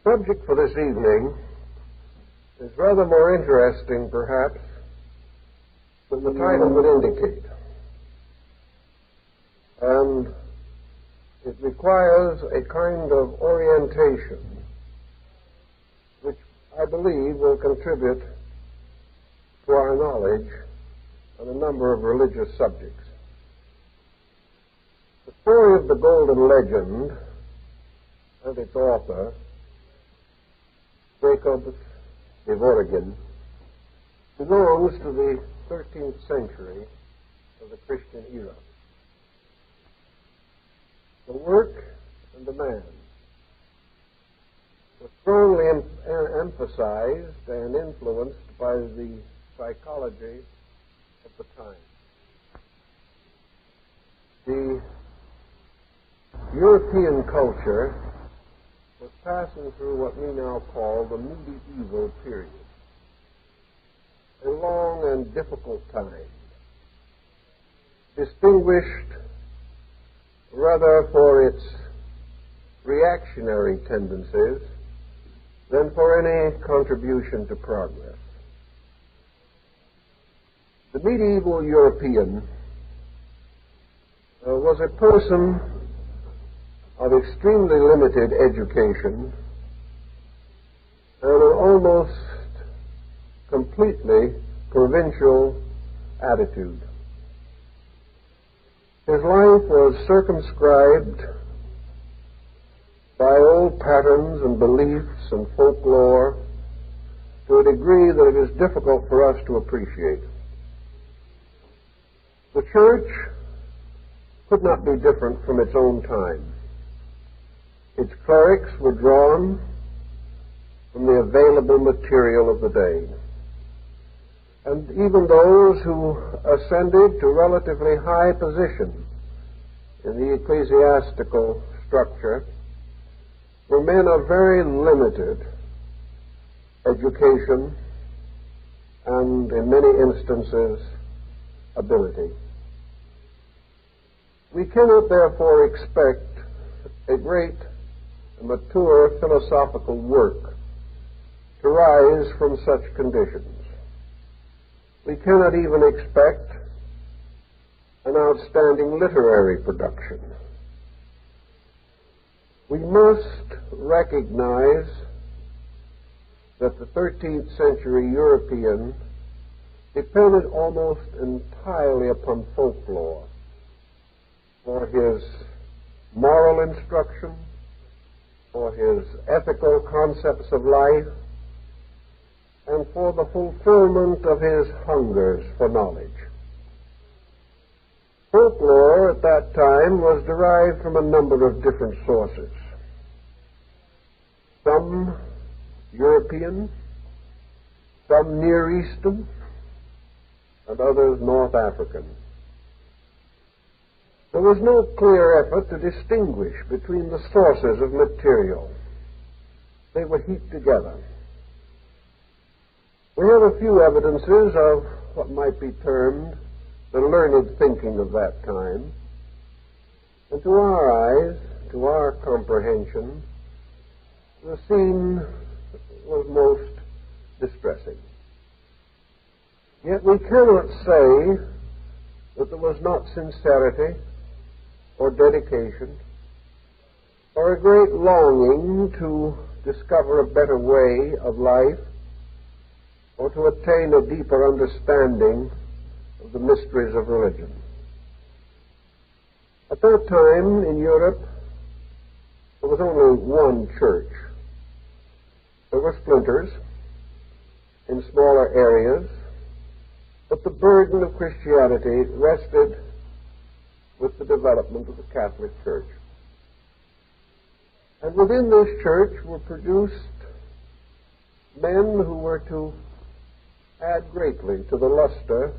subject for this evening is rather more interesting, perhaps, than the title would indicate. And it requires a kind of orientation which I believe will contribute to our knowledge on a number of religious subjects. The story of the Golden Legend and its author, Jacob de Voragin, belongs to the 13th century of the Christian era. The work and the man were strongly emphasized and influenced by the psychology of the time. The European culture was passing through what we now call the medieval period, a long and difficult time, distinguished rather for its reactionary tendencies than for any contribution to progress. The medieval European was a person of extremely limited education and an almost completely provincial attitude. His life was circumscribed by old patterns and beliefs and folklore to a degree that it is difficult for us to appreciate. The church could not be different from its own time. Its clerics were drawn from the available material of the day. And even those who ascended to relatively high position in the ecclesiastical structure were men of very limited education and, in many instances, ability. We cannot therefore expect a great mature philosophical work to rise from such conditions. We cannot even expect an outstanding literary production. We must recognize that the 13th century European depended almost entirely upon folklore for his moral instruction, for his ethical concepts of life, and for the fulfillment of his hungers for knowledge. Folklore at that time was derived from a number of different sources. Some European, some Near Eastern, and others North African. There was no clear effort to distinguish between the sources of material. They were heaped together. We have a few evidences of what might be termed the learned thinking of that time. And to our eyes, to our comprehension, the scene was most distressing. Yet we cannot say that there was not sincerity or dedication or a great longing to discover a better way of life or to attain a deeper understanding of the mysteries of religion. At that time in Europe, there was only one church. There were splinters in smaller areas, but the burden of Christianity rested with the development of the Catholic Church. And within this church were produced men who were to add greatly to the luster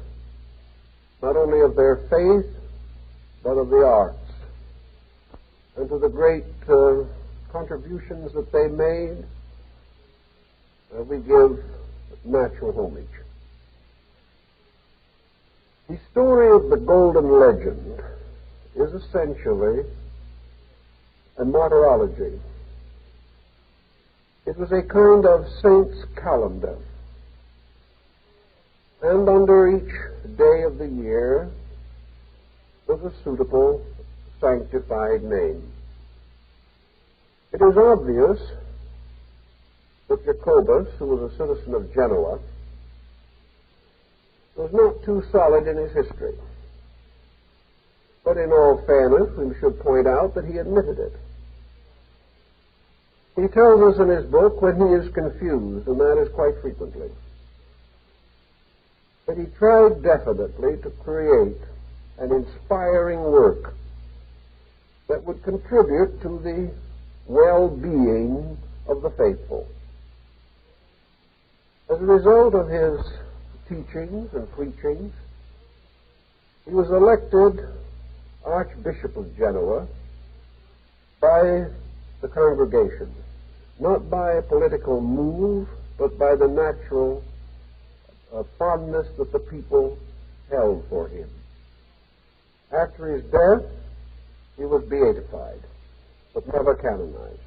not only of their faith, but of the arts, and to the great contributions that they made, we give natural homage. The story of the Golden Legend is essentially a martyrology. It was a kind of saint's calendar, and under each day of the year was a suitable sanctified name. It is obvious that Jacobus, who was a citizen of Genoa, was not too solid in his history. But in all fairness, we should point out that he admitted it. He tells us in his book when he is confused, and that is quite frequently, that he tried definitely to create an inspiring work that would contribute to the well-being of the faithful. As a result of his teachings and preachings, he was elected Archbishop of Genoa by the congregation, not by a political move, but by the natural fondness that the people held for him. After his death, he was beatified, but never canonized.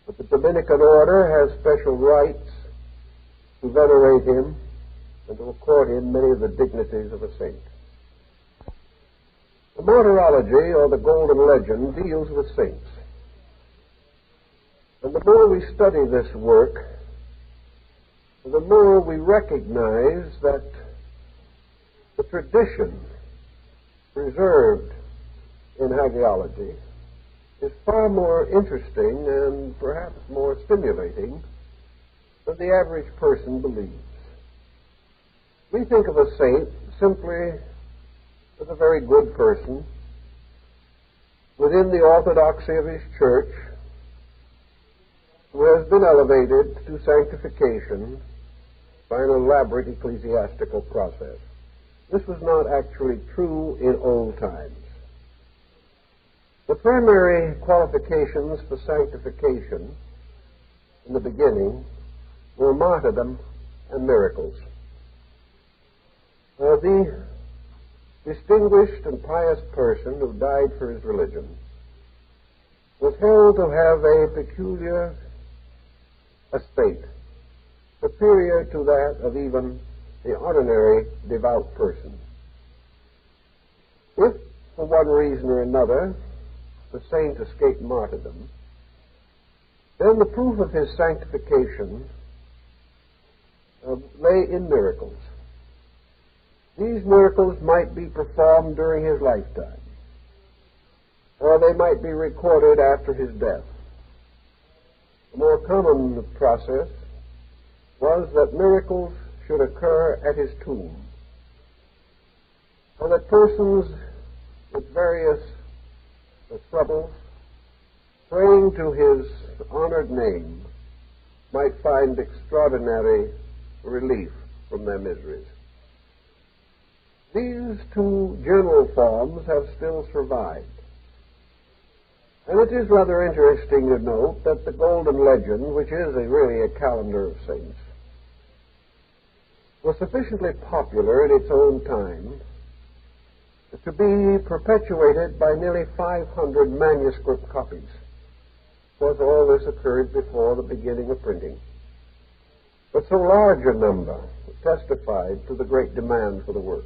But the Dominican order has special rights to venerate him and to accord him many of the dignities of a saint. The martyrology, or the Golden Legend, deals with saints. And the more we study this work, the more we recognize that the tradition preserved in hagiology is far more interesting and perhaps more stimulating than the average person believes. We think of a saint simply as a very good person within the orthodoxy of his church who has been elevated to sanctification by an elaborate ecclesiastical process. This was not actually true in old times. The primary qualifications for sanctification in the beginning were martyrdom and miracles. The distinguished and pious person who died for his religion was held to have a peculiar estate, superior to that of even the ordinary devout person. If, for one reason or another, the saint escaped martyrdom, then the proof of his sanctification lay in miracles. These miracles might be performed during his lifetime, or they might be recorded after his death. The more common process was that miracles should occur at his tomb, so that persons with various troubles, praying to his honored name, might find extraordinary relief from their miseries. These two general forms have still survived. And it is rather interesting to note that the Golden Legend, which is really a calendar of saints, was sufficiently popular in its own time to be perpetuated by nearly 500 manuscript copies. Of course, all this occurred before the beginning of printing. But so large a number testified to the great demand for the work.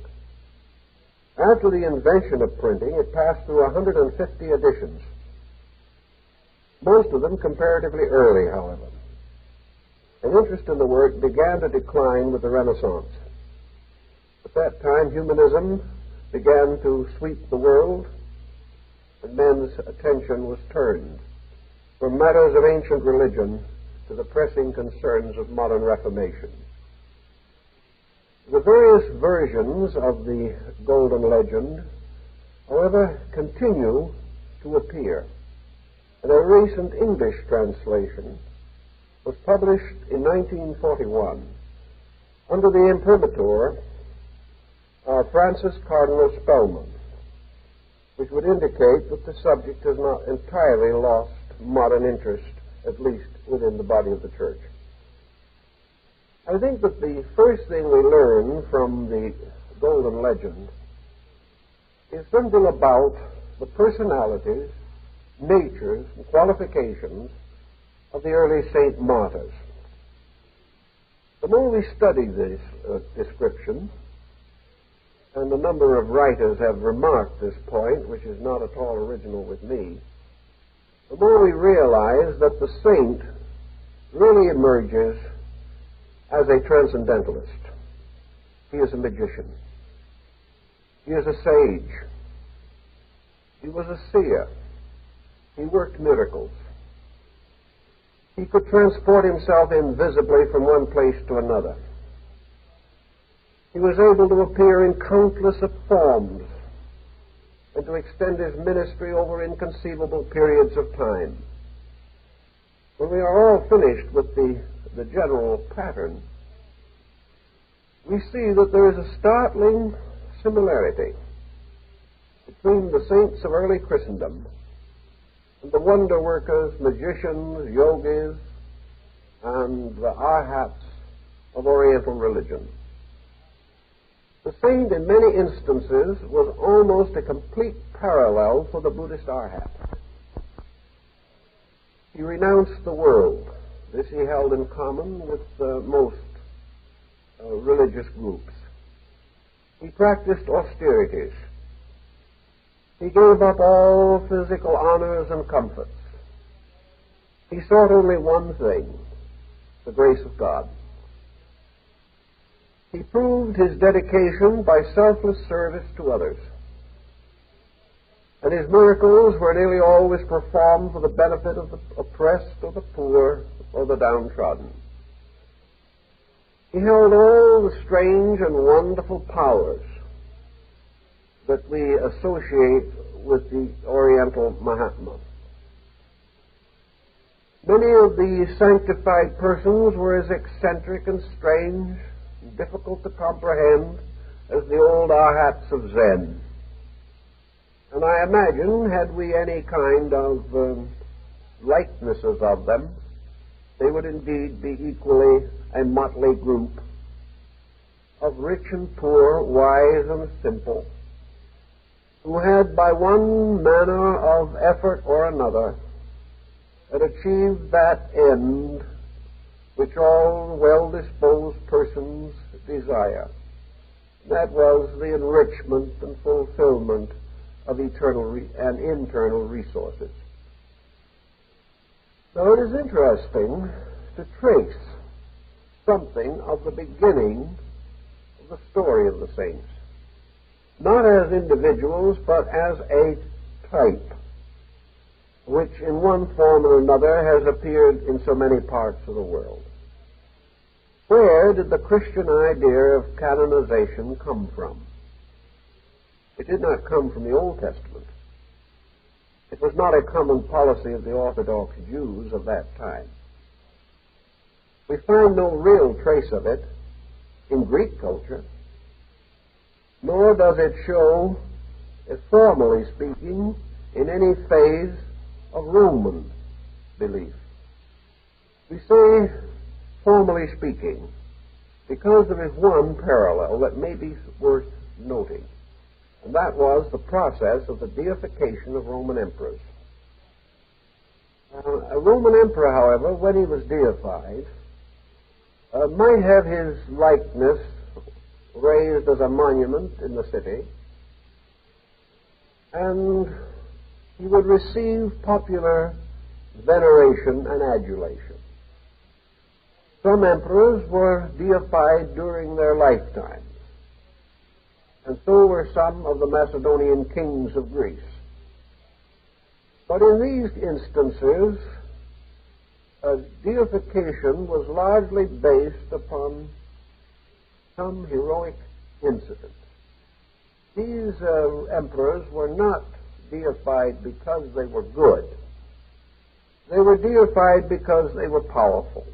After the invention of printing, it passed through 150 editions, most of them comparatively early, however. An interest in the work began to decline with the Renaissance. At that time, humanism began to sweep the world, and men's attention was turned from matters of ancient religion to the pressing concerns of modern reformation. The various versions of the Golden Legend, however, continue to appear, and a recent English translation was published in 1941 under the imprimatur of Francis Cardinal Spellman, which would indicate that the subject has not entirely lost modern interest, at least within the body of the church. I think that the first thing we learn from the Golden Legend is something about the personalities, natures, and qualifications of the early saint martyrs. The more we study this description, and a number of writers have remarked this point, which is not at all original with me, the more we realize that the saint really emerges as a transcendentalist. He is a magician. He is a sage. He was a seer. He worked miracles. He could transport himself invisibly from one place to another. He was able to appear in countless forms and to extend his ministry over inconceivable periods of time. When we are all finished with the general pattern, we see that there is a startling similarity between the saints of early Christendom and the wonder workers, magicians, yogis, and the arhats of Oriental religion. The saint, in many instances, was almost a complete parallel for the Buddhist arhat. He renounced the world. This he held in common with most religious groups. He practiced austerities. He gave up all physical honors and comforts. He sought only one thing, the grace of God. He proved his dedication by selfless service to others. And his miracles were nearly always performed for the benefit of the oppressed or the poor or the downtrodden. He held all the strange and wonderful powers that we associate with the Oriental Mahatma. Many of the sanctified persons were as eccentric and strange and difficult to comprehend as the old arhats of Zen. And I imagine, had we any kind of likenesses of them, they would indeed be equally a motley group of rich and poor, wise and simple, who had by one manner of effort or another had achieved that end which all well-disposed persons desire. That was the enrichment and fulfillment of eternal and internal resources. Now it is interesting to trace something of the beginning of the story of the saints, not as individuals, but as a type, which in one form or another has appeared in so many parts of the world. Where did the Christian idea of canonization come from? It did not come from the Old Testament. It was not a common policy of the Orthodox Jews of that time. We find no real trace of it in Greek culture, nor does it show, formally speaking, in any phase of Roman belief. We say, formally speaking, because there is one parallel that may be worth noting, and that was the process of the deification of Roman emperors. A Roman emperor, however, when he was deified, might have his likeness raised as a monument in the city, and he would receive popular veneration and adulation. Some emperors were deified during their lifetime, and so were some of the Macedonian kings of Greece. But in these instances, deification was largely based upon some heroic incident. These emperors were not deified because they were good. They were deified because they were powerful.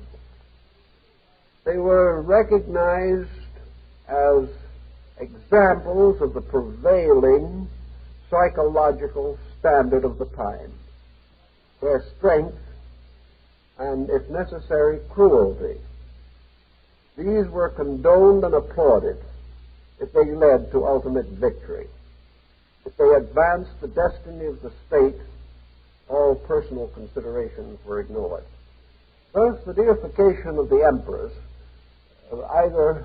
They were recognized as examples of the prevailing psychological standard of the time, where strength and, if necessary, cruelty, these were condoned and applauded if they led to ultimate victory. If they advanced the destiny of the state, all personal considerations were ignored. Thus, the deification of the emperors, either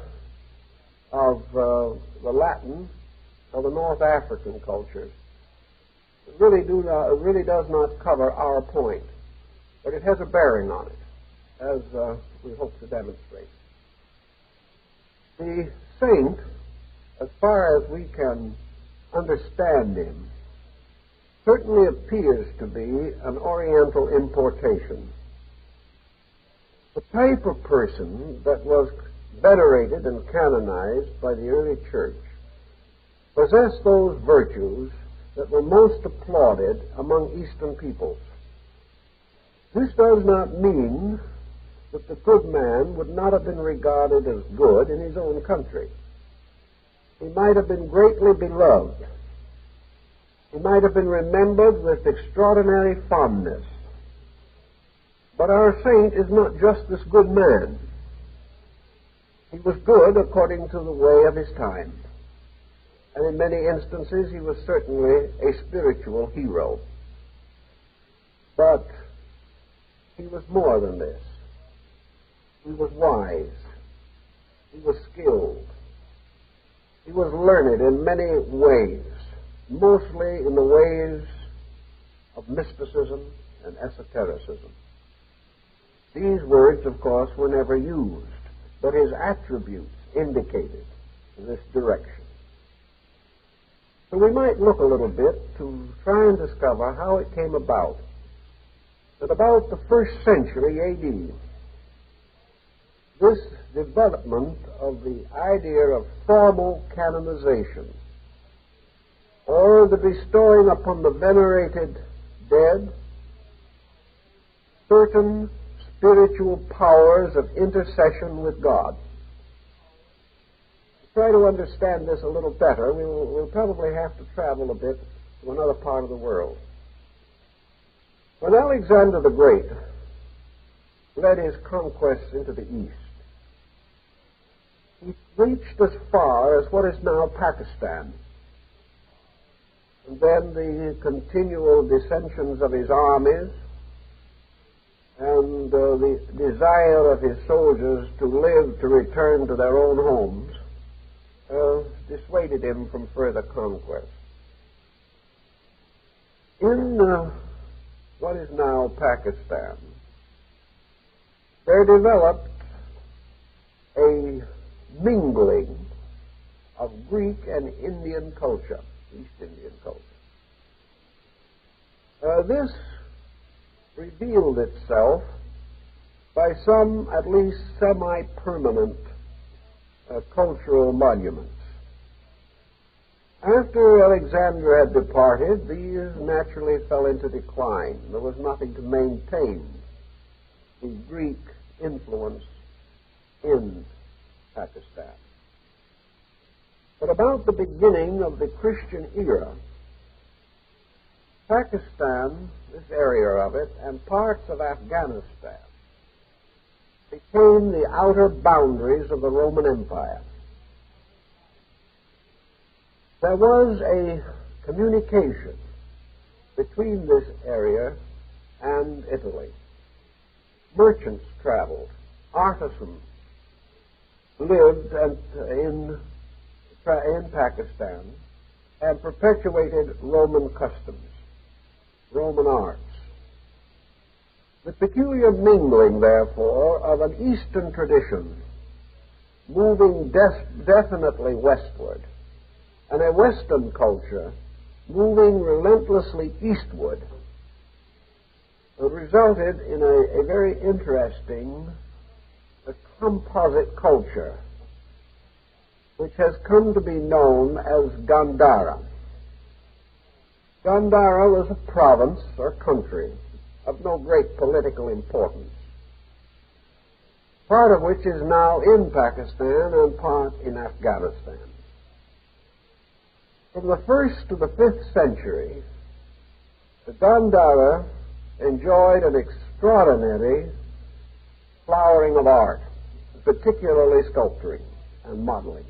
of the Latin or the North African cultures, really does not cover our point, but it has a bearing on it, as we hope to demonstrate. The saint, as far as we can understand him, certainly appears to be an Oriental importation. The type of person that was venerated and canonized by the early church possessed those virtues that were most applauded among Eastern peoples. This does not mean that the good man would not have been regarded as good in his own country. He might have been greatly beloved. He might have been remembered with extraordinary fondness. But our saint is not just this good man. He was good according to the way of his time. And in many instances, he was certainly a spiritual hero. But he was more than this. He was wise. He was skilled. He was learned in many ways, mostly in the ways of mysticism and esotericism. These words, of course, were never used, but his attributes indicated this direction. So we might look a little bit to try and discover how it came about that about the 1st century A.D., this development of the idea of formal canonization, or the bestowing upon the venerated dead certain spiritual powers of intercession with God. To try to understand this a little better, we'll probably have to travel a bit to another part of the world. When Alexander the Great led his conquests into the East, he reached as far as what is now Pakistan. And then the continual dissensions of his armies and the desire of his soldiers to live to return to their own homes dissuaded him from further conquest. In what is now Pakistan, there developed a mingling of Greek and Indian culture, East Indian culture. This revealed itself by some, at least semi-permanent, cultural monuments. After Alexander had departed, these naturally fell into decline. There was nothing to maintain the Greek influence in Pakistan. But about the beginning of the Christian era, Pakistan, this area of it, and parts of Afghanistan became the outer boundaries of the Roman Empire. There was a communication between this area and Italy. Merchants traveled, artisans lived in Pakistan and perpetuated Roman customs, Roman arts. The peculiar mingling, therefore, of an Eastern tradition moving definitely westward and a Western culture moving relentlessly eastward resulted in a very interesting composite culture which has come to be known as Gandhara. Gandhara was a province or country of no great political importance, part of which is now in Pakistan and part in Afghanistan. From the 1st to the 5th century, the Gandhara enjoyed an extraordinary flowering of art, particularly sculpturing and modeling.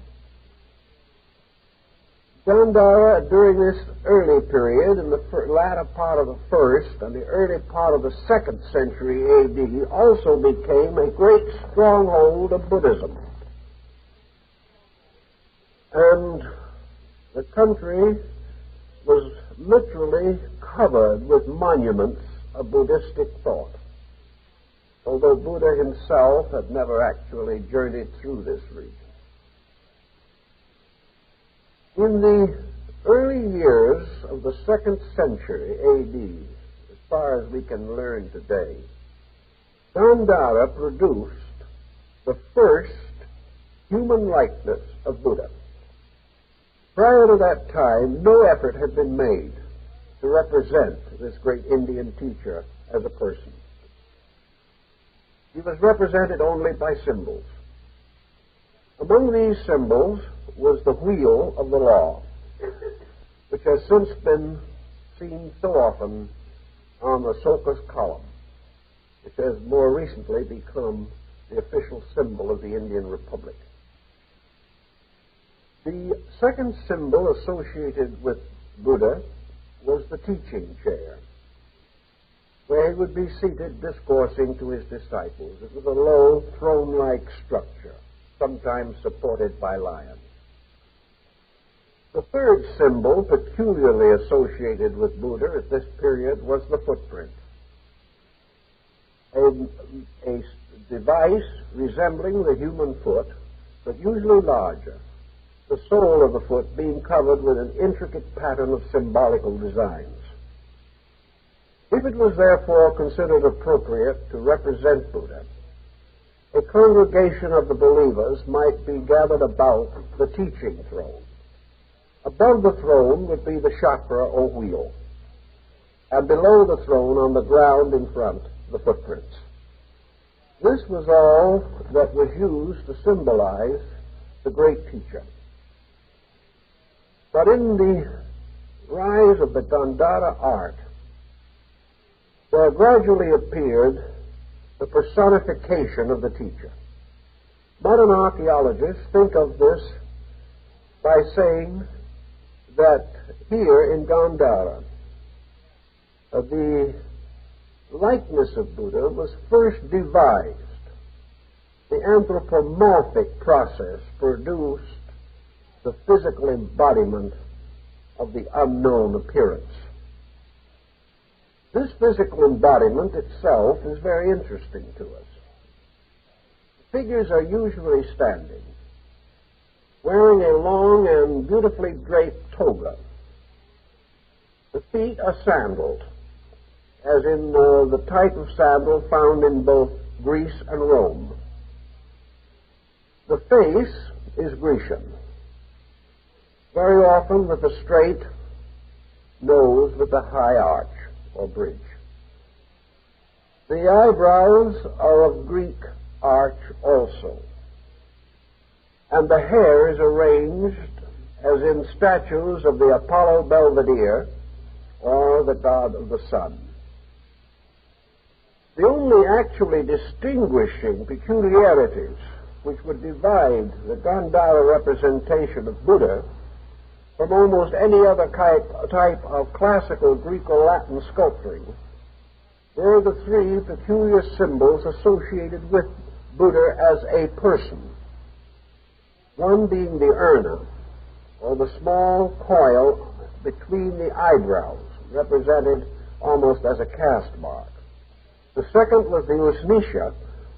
Gandhara, during this early period, in the latter part of the 1st and the early part of the 2nd century A.D., also became a great stronghold of Buddhism. And the country was literally covered with monuments of Buddhistic thought, although Buddha himself had never actually journeyed through this region. In the early years of the 2nd century A.D., as far as we can learn today, Gandhara produced the first human likeness of Buddha. Prior to that time, no effort had been made to represent this great Indian teacher as a person. He was represented only by symbols. Among these symbols was the wheel of the law, which has since been seen so often on the Sokas column, which has more recently become the official symbol of the Indian Republic. The second symbol associated with Buddha was the teaching chair, where he would be seated discoursing to his disciples. It was a low, throne-like structure, sometimes supported by lions. The third symbol peculiarly associated with Buddha at this period was the footprint, a device resembling the human foot, but usually larger, the sole of the foot being covered with an intricate pattern of symbolical designs. If it was therefore considered appropriate to represent Buddha, a congregation of the believers might be gathered about the teaching throne. Above the throne would be the chakra or wheel, and below the throne on the ground in front, the footprints. This was all that was used to symbolize the great teacher. But in the rise of the Gandhara art, there gradually appeared the personification of the teacher. Modern archaeologists think of this by saying that here in Gandhara, the likeness of Buddha was first devised. The anthropomorphic process produced the physical embodiment of the unknown appearance. This physical embodiment itself is very interesting to us. The figures are usually standing, wearing a long and beautifully draped toga. The feet are sandaled, as in the type of sandal found in both Greece and Rome. The face is Grecian, very often with a straight nose with a high arch or bridge. The eyebrows are of Greek arch also, and the hair is arranged as in statues of the Apollo Belvedere or the god of the sun. The only actually distinguishing peculiarities which would divide the Gandhara representation of Buddha from almost any other type of classical Greek or Latin sculpturing were the three peculiar symbols associated with Buddha as a person. One being the urna, or the small coil between the eyebrows, represented almost as a caste mark. The second was the usnisha,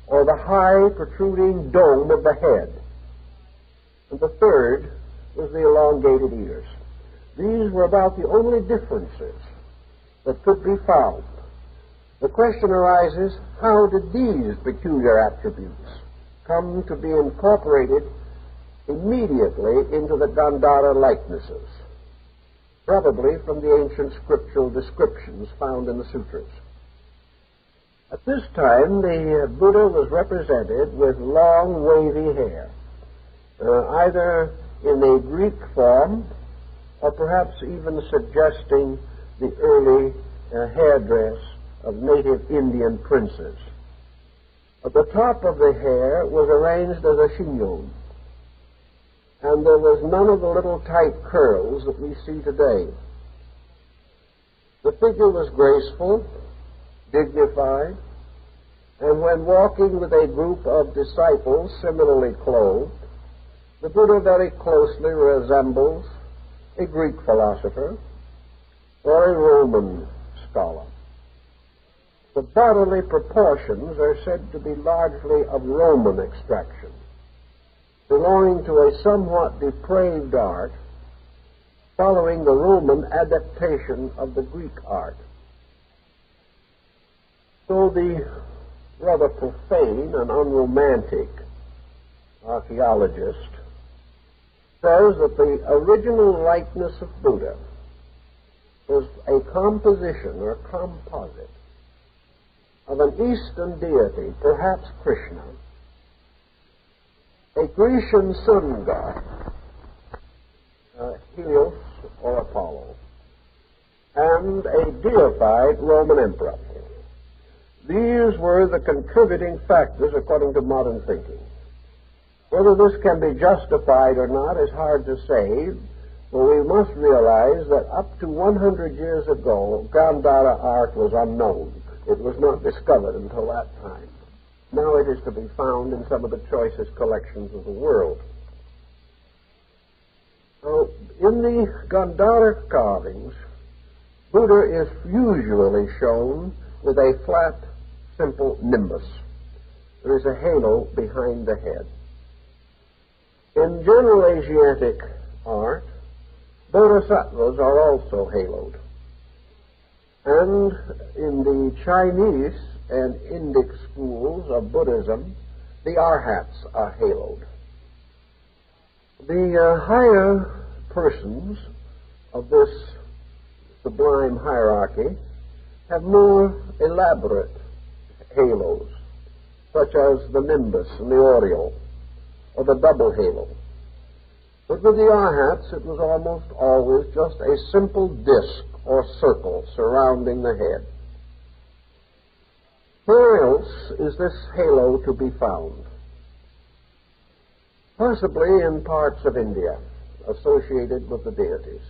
or the high protruding dome of the head. And the third was the elongated ears. These were about the only differences that could be found. The question arises, how did these peculiar attributes come to be incorporated immediately into the Gandhara likenesses? Probably from the ancient scriptural descriptions found in the sutras. At this time, the Buddha was represented with long, wavy hair, either in a Greek form, or perhaps even suggesting the early hairdress of native Indian princes. At the top of the hair was arranged as a chignon, and there was none of the little tight curls that we see today. The figure was graceful, dignified, and when walking with a group of disciples similarly clothed, the Buddha very closely resembles a Greek philosopher or a Roman scholar. The bodily proportions are said to be largely of Roman extraction, belonging to a somewhat depraved art, following the Roman adaptation of the Greek art. So the rather profane and unromantic archaeologist says that the original likeness of Buddha was a composition or composite of an Eastern deity, perhaps Krishna, a Grecian sun god, Helios or Apollo, and a deified Roman emperor. These were the contributing factors according to modern thinking. Whether this can be justified or not is hard to say, but we must realize that up to 100 years ago, Gandhara art was unknown. It was not discovered until that time. Now it is to be found in some of the choicest collections of the world. So, in the Gandhara carvings, Buddha is usually shown with a flat, simple nimbus. There is a halo behind the head. In general Asiatic art, bodhisattvas are also haloed. And in the Chinese and Indic schools of Buddhism, the arhats are haloed. The higher persons of this sublime hierarchy have more elaborate halos, such as the nimbus and the aureole, or the double halo. But with the arhats, it was almost always just a simple disc or circle surrounding the head. Where else is this halo to be found? Possibly in parts of India associated with the deities.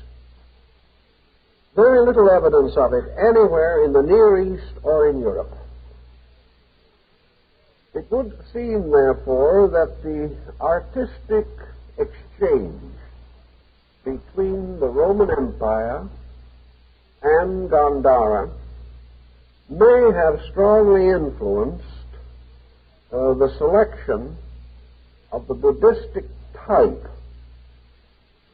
Very little evidence of it anywhere in the Near East or in Europe. It would seem, therefore, that the artistic exchange between the Roman Empire and Gandhara may have strongly influenced the selection of the Buddhistic type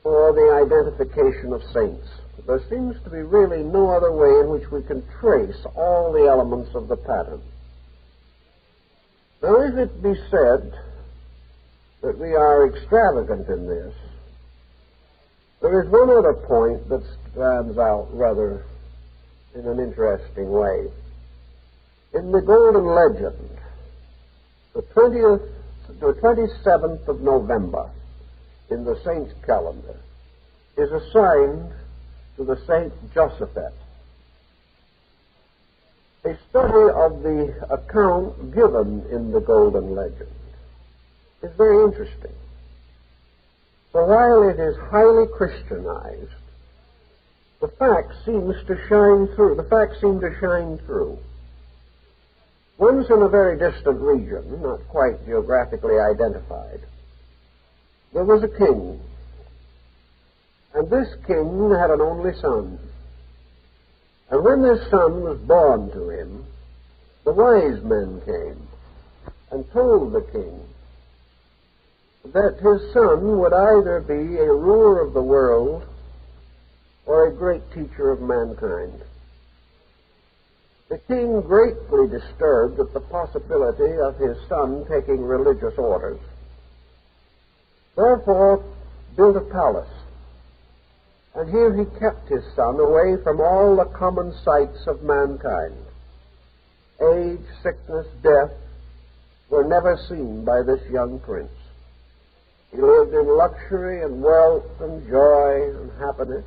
for the identification of saints. There seems to be really no other way in which we can trace all the elements of the pattern. Now, if it be said that we are extravagant in this, there is one other point that stands out rather in an interesting way. In the Golden Legend, the 27th of November in the saint's calendar is assigned to the Saint Josaphat. A study of the account given in the Golden Legend is very interesting. For while it is highly Christianized, the facts seem to shine through. Once in a very distant region, not quite geographically identified, there was a king, and this king had an only son. And when this son was born to him, the wise men came and told the king that his son would either be a ruler of the world or a great teacher of mankind. The king, greatly disturbed at the possibility of his son taking religious orders, therefore built a palace. And here he kept his son away from all the common sights of mankind. Age, sickness, death were never seen by this young prince. He lived in luxury and wealth and joy and happiness.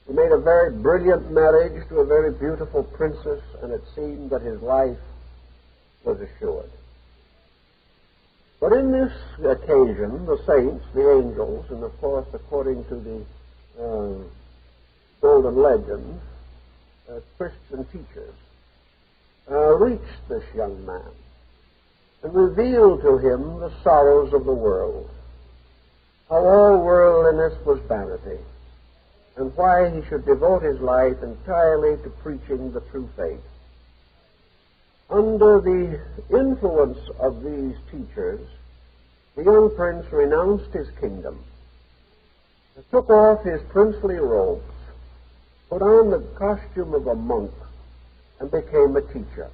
He made a very brilliant marriage to a very beautiful princess, and it seemed that his life was assured. But in this occasion, the saints, the angels, and of course, according to the Golden Legend, Christian teachers, reached this young man and revealed to him the sorrows of the world, how all worldliness was vanity, and why he should devote his life entirely to preaching the true faith. Under the influence of these teachers, the young prince renounced his kingdom, took off his princely robes, put on the costume of a monk, and became a teacher.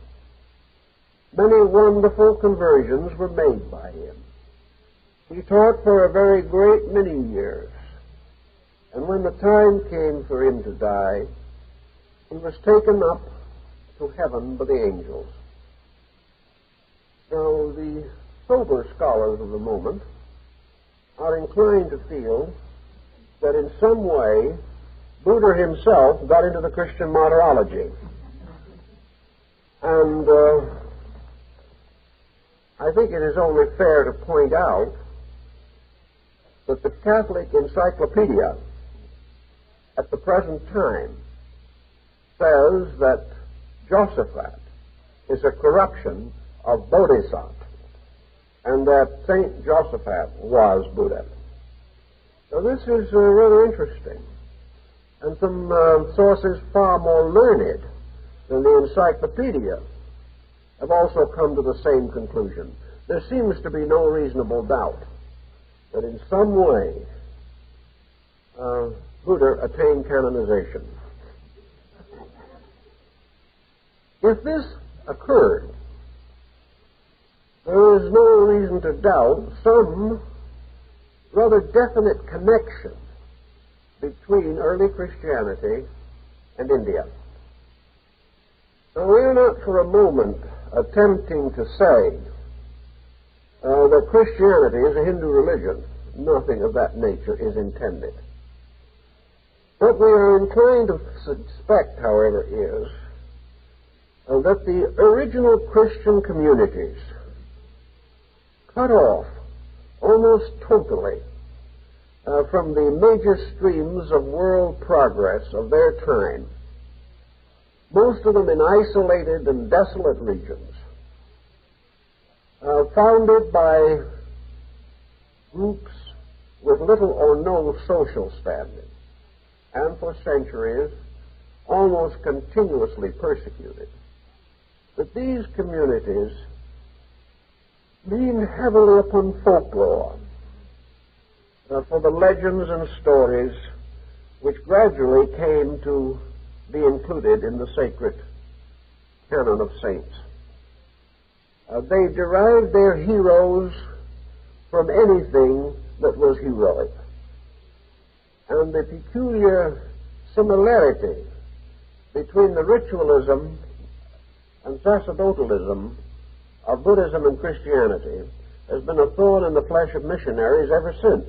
Many wonderful conversions were made by him. He taught for a very great many years, and when the time came for him to die, he was taken up to heaven by the angels. Now, the sober scholars of the moment are inclined to feel that in some way Buddha himself got into the Christian martyrology. And I think it is only fair to point out that the Catholic Encyclopedia at the present time says that Josaphat is a corruption of Bodhisattva, and that Saint Josaphat was Buddha. So this is rather interesting, and some sources far more learned than the Encyclopedia have also come to the same conclusion. There seems to be no reasonable doubt that in some way Buddha attained canonization. If this occurred, there is no reason to doubt some rather definite connection between early Christianity and India. Now, we are not for a moment attempting to say that Christianity is a Hindu religion. Nothing of that nature is intended. What we are inclined to suspect, however, is that the original Christian communities cut off almost totally from the major streams of world progress of their time, most of them in isolated and desolate regions, founded by groups with little or no social standing, and for centuries almost continuously persecuted. But these communities lean heavily upon folklore for the legends and stories which gradually came to be included in the sacred canon of saints. They derived their heroes from anything that was heroic. And the peculiar similarity between the ritualism and sacerdotalism of Buddhism and Christianity has been a thorn in the flesh of missionaries ever since.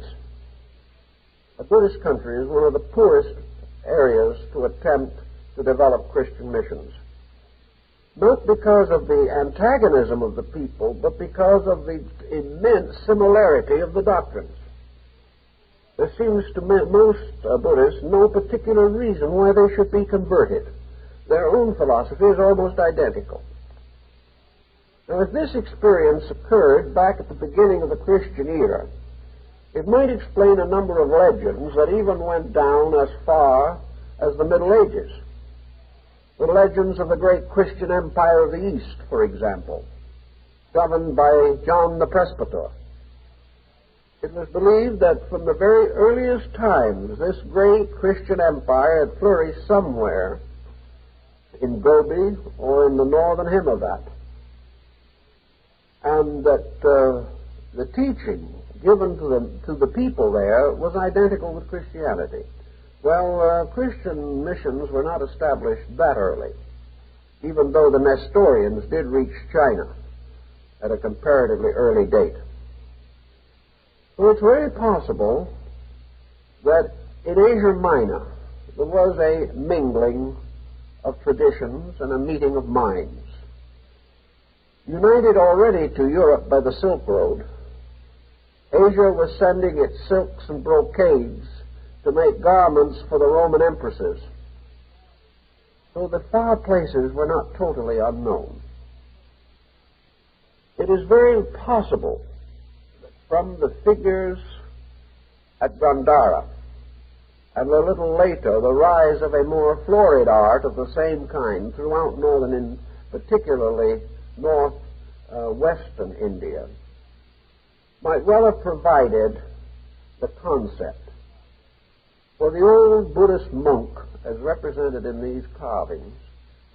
A Buddhist country is one of the poorest areas to attempt to develop Christian missions. Not because of the antagonism of the people, but because of the immense similarity of the doctrines. There seems to most Buddhists no particular reason why they should be converted. Their own philosophy is almost identical. Now, if this experience occurred back at the beginning of the Christian era, it might explain a number of legends that even went down as far as the Middle Ages. The legends of the great Christian empire of the East, for example, governed by John the Presbyter. It was believed that from the very earliest times, this great Christian empire had flourished somewhere in Gobi or in the northern Himavad, and that the teaching given to the people there was identical with Christianity. Well, Christian missions were not established that early, even though the Nestorians did reach China at a comparatively early date. So it's very possible that in Asia Minor there was a mingling of traditions and a meeting of minds. United already to Europe by the Silk Road, Asia was sending its silks and brocades to make garments for the Roman empresses, so the far places were not totally unknown. It is very possible that from the figures at Gandhara, and a little later the rise of a more florid art of the same kind throughout northern and particularly northwestern India, might well have provided the concept. For the old Buddhist monk, as represented in these carvings,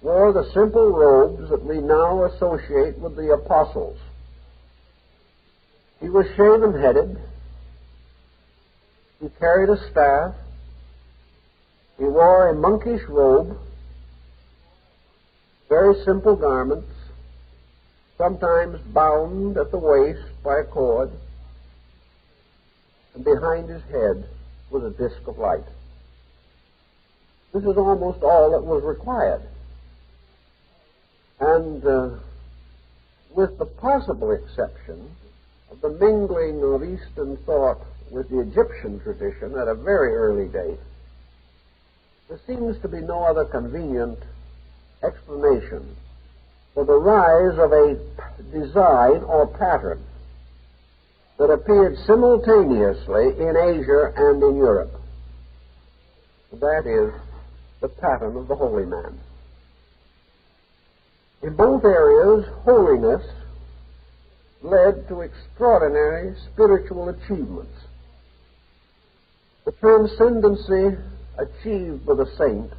wore the simple robes that we now associate with the apostles. He was shaven-headed. He carried a staff. He wore a monkish robe, very simple garments, sometimes bound at the waist by a cord, and behind his head was a disc of light. This is almost all that was required. And with the possible exception of the mingling of Eastern thought with the Egyptian tradition at a very early date, there seems to be no other convenient explanation for the rise of a design or pattern that appeared simultaneously in Asia and in Europe. That is the pattern of the holy man. In both areas, holiness led to extraordinary spiritual achievements. The transcendency achieved by the saint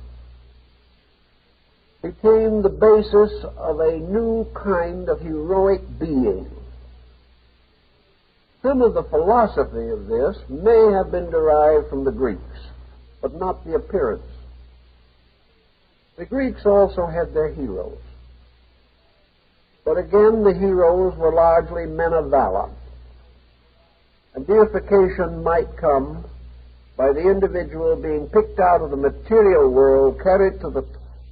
became the basis of a new kind of heroic being. Some of the philosophy of this may have been derived from the Greeks, but not the appearance. The Greeks also had their heroes. But again, the heroes were largely men of valor. And deification might come by the individual being picked out of the material world, carried to the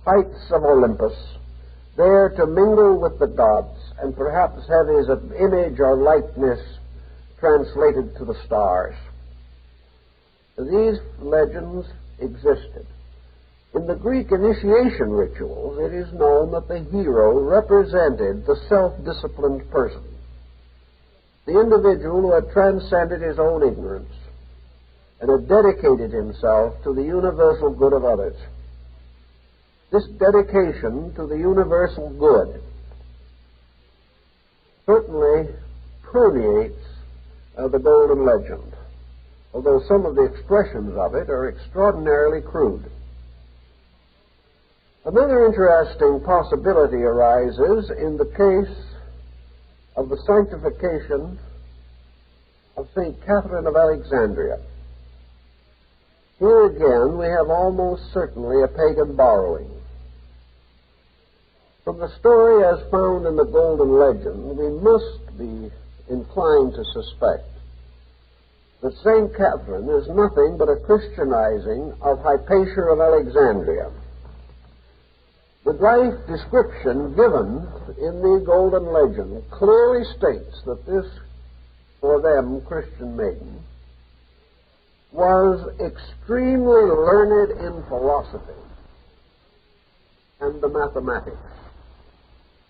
heights of Olympus, there to mingle with the gods, and perhaps have his image or likeness translated to the stars. These legends existed. In the Greek initiation rituals, it is known that the hero represented the self-disciplined person, the individual who had transcended his own ignorance and had dedicated himself to the universal good of others. This dedication to the universal good certainly permeates the Golden Legend, although some of the expressions of it are extraordinarily crude. Another interesting possibility arises in the case of the sanctification of St. Catherine of Alexandria. Here again we have almost certainly a pagan borrowing. From the story as found in the Golden Legend, we must be inclined to suspect that St. Catherine is nothing but a Christianizing of Hypatia of Alexandria. The life description given in the Golden Legend clearly states that this, for them, Christian maiden was extremely learned in philosophy and the mathematics,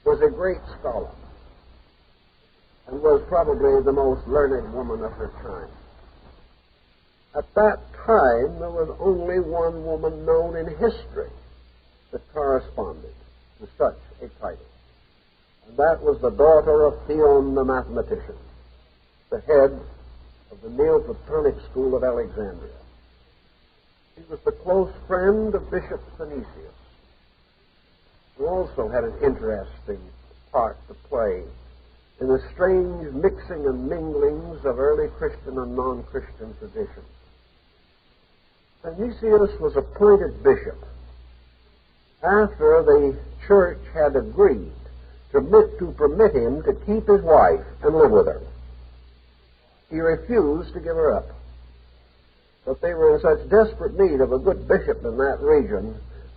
was a great scholar, and was probably the most learned woman of her time. At that time, there was only one woman known in history that corresponded to such a title, and that was the daughter of Theon the mathematician, the head of the Neoplatonic school of Alexandria. He was the close friend of Bishop Synesius, who also had an interesting part to play in the strange mixing and minglings of early Christian and non-Christian traditions. Synesius was appointed bishop after the church had agreed to permit him to keep his wife and live with her. He refused to give her up. But they were in such desperate need of a good bishop in that region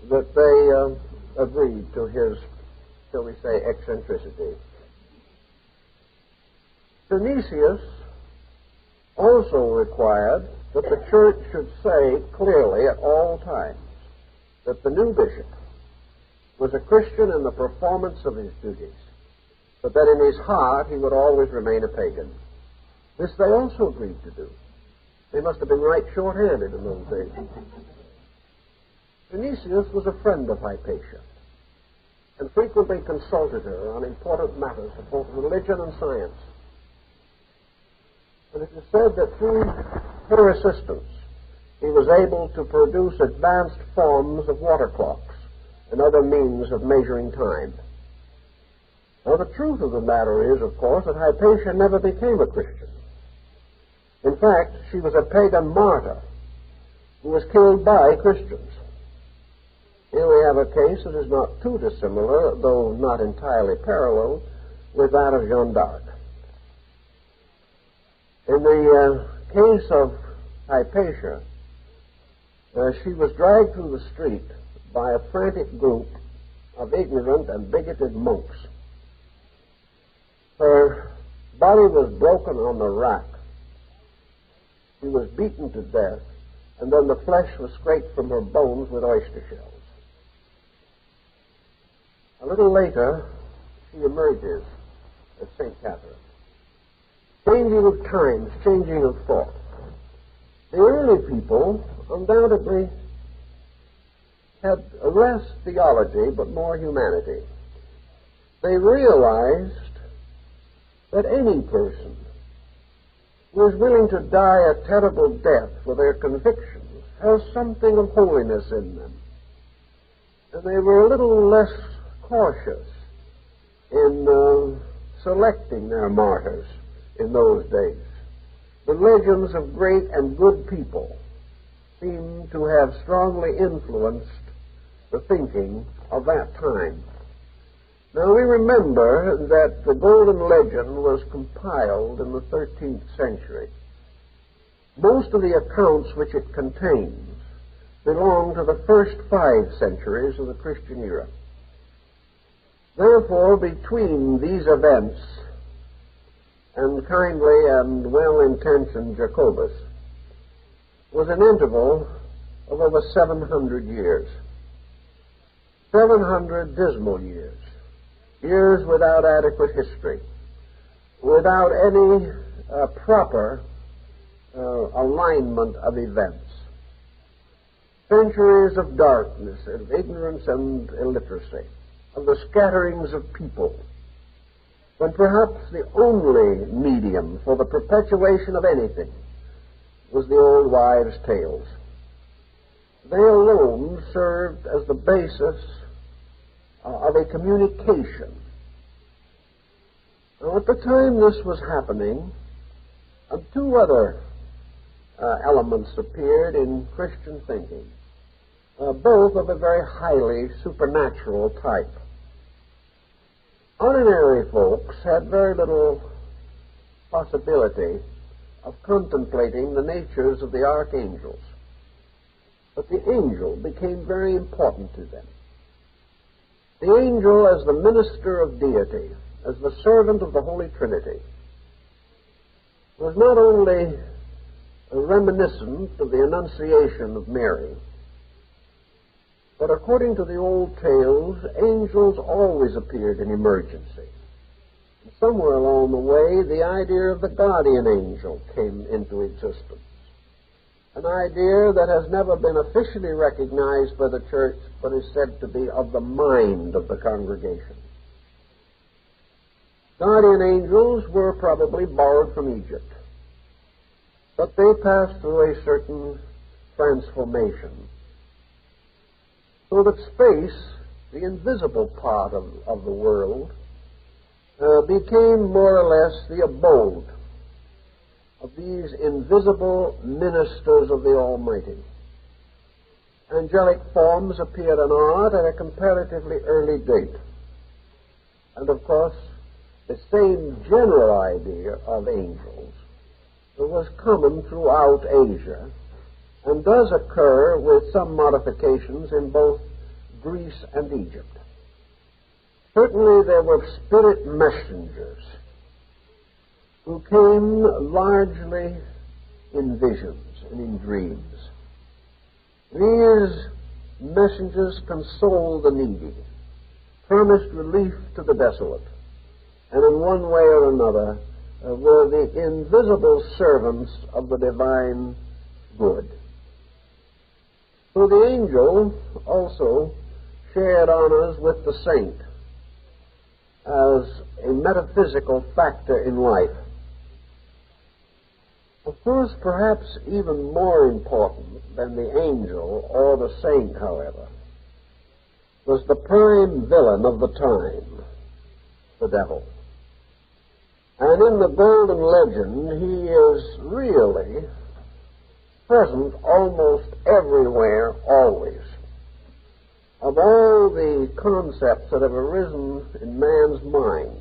that they agreed to his, shall we say, eccentricity. Synesius also required that the church should say clearly at all times that the new bishop was a Christian in the performance of his duties, but that in his heart he would always remain a pagan. This they also agreed to do. They must have been right short-handed in those days. Dionysius was a friend of Hypatia and frequently consulted her on important matters of both religion and science. And it is said that through her assistance he was able to produce advanced forms of water clocks and other means of measuring time. Now, the truth of the matter is, of course, that Hypatia never became a Christian. In fact, she was a pagan martyr who was killed by Christians. Here we have a case that is not too dissimilar, though not entirely parallel, with that of Jeanne d'Arc. In the case of Hypatia, she was dragged through the street by a frantic group of ignorant and bigoted monks. Her body was broken on the rack. She was beaten to death, and then the flesh was scraped from her bones with oyster shells. A little later, she emerges as St. Catherine. Changing of times, changing of thought. The early people undoubtedly had less theology but more humanity. They realized that any person who is willing to die a terrible death for their convictions has something of holiness in them. And they were a little less cautious in selecting their martyrs in those days. The legends of great and good people seem to have strongly influenced the thinking of that time. Now, we remember that the Golden Legend was compiled in the 13th century. Most of the accounts which it contains belong to the first 5 centuries of the Christian era. Therefore, between these events and kindly and well-intentioned Jacobus was an interval of over 700 years. 700 dismal years. Years without adequate history, without any proper alignment of events. Centuries of darkness, of ignorance and illiteracy, of the scatterings of people, when perhaps the only medium for the perpetuation of anything was the old wives' tales. They alone served as the basis of a communication. Now, at the time this was happening, 2 other elements appeared in Christian thinking, both of a very highly supernatural type. Ordinary folks had very little possibility of contemplating the natures of the archangels, but the angel became very important to them. The angel as the minister of deity, as the servant of the Holy Trinity, was not only reminiscent of the Annunciation of Mary, but according to the old tales, angels always appeared in emergency. And somewhere along the way, the idea of the guardian angel came into existence, an idea that has never been officially recognized by the Church, but is said to be of the mind of the congregation. Guardian angels were probably borrowed from Egypt, but they passed through a certain transformation, so that space, the invisible part of the world, became more or less the abode of these invisible ministers of the Almighty. Angelic forms appeared on art at a comparatively early date. And of course, the same general idea of angels was common throughout Asia and does occur with some modifications in both Greece and Egypt. Certainly there were spirit messengers who came largely in visions and in dreams. These messengers consoled the needy, promised relief to the desolate, and in one way or another were the invisible servants of the divine good. So the angel also shared honors with the saint as a metaphysical factor in life. Of course, perhaps even more important than the angel or the saint, however, was the prime villain of the time, the devil. And in the Golden Legend, he is really present almost everywhere, always. Of all the concepts that have arisen in man's mind,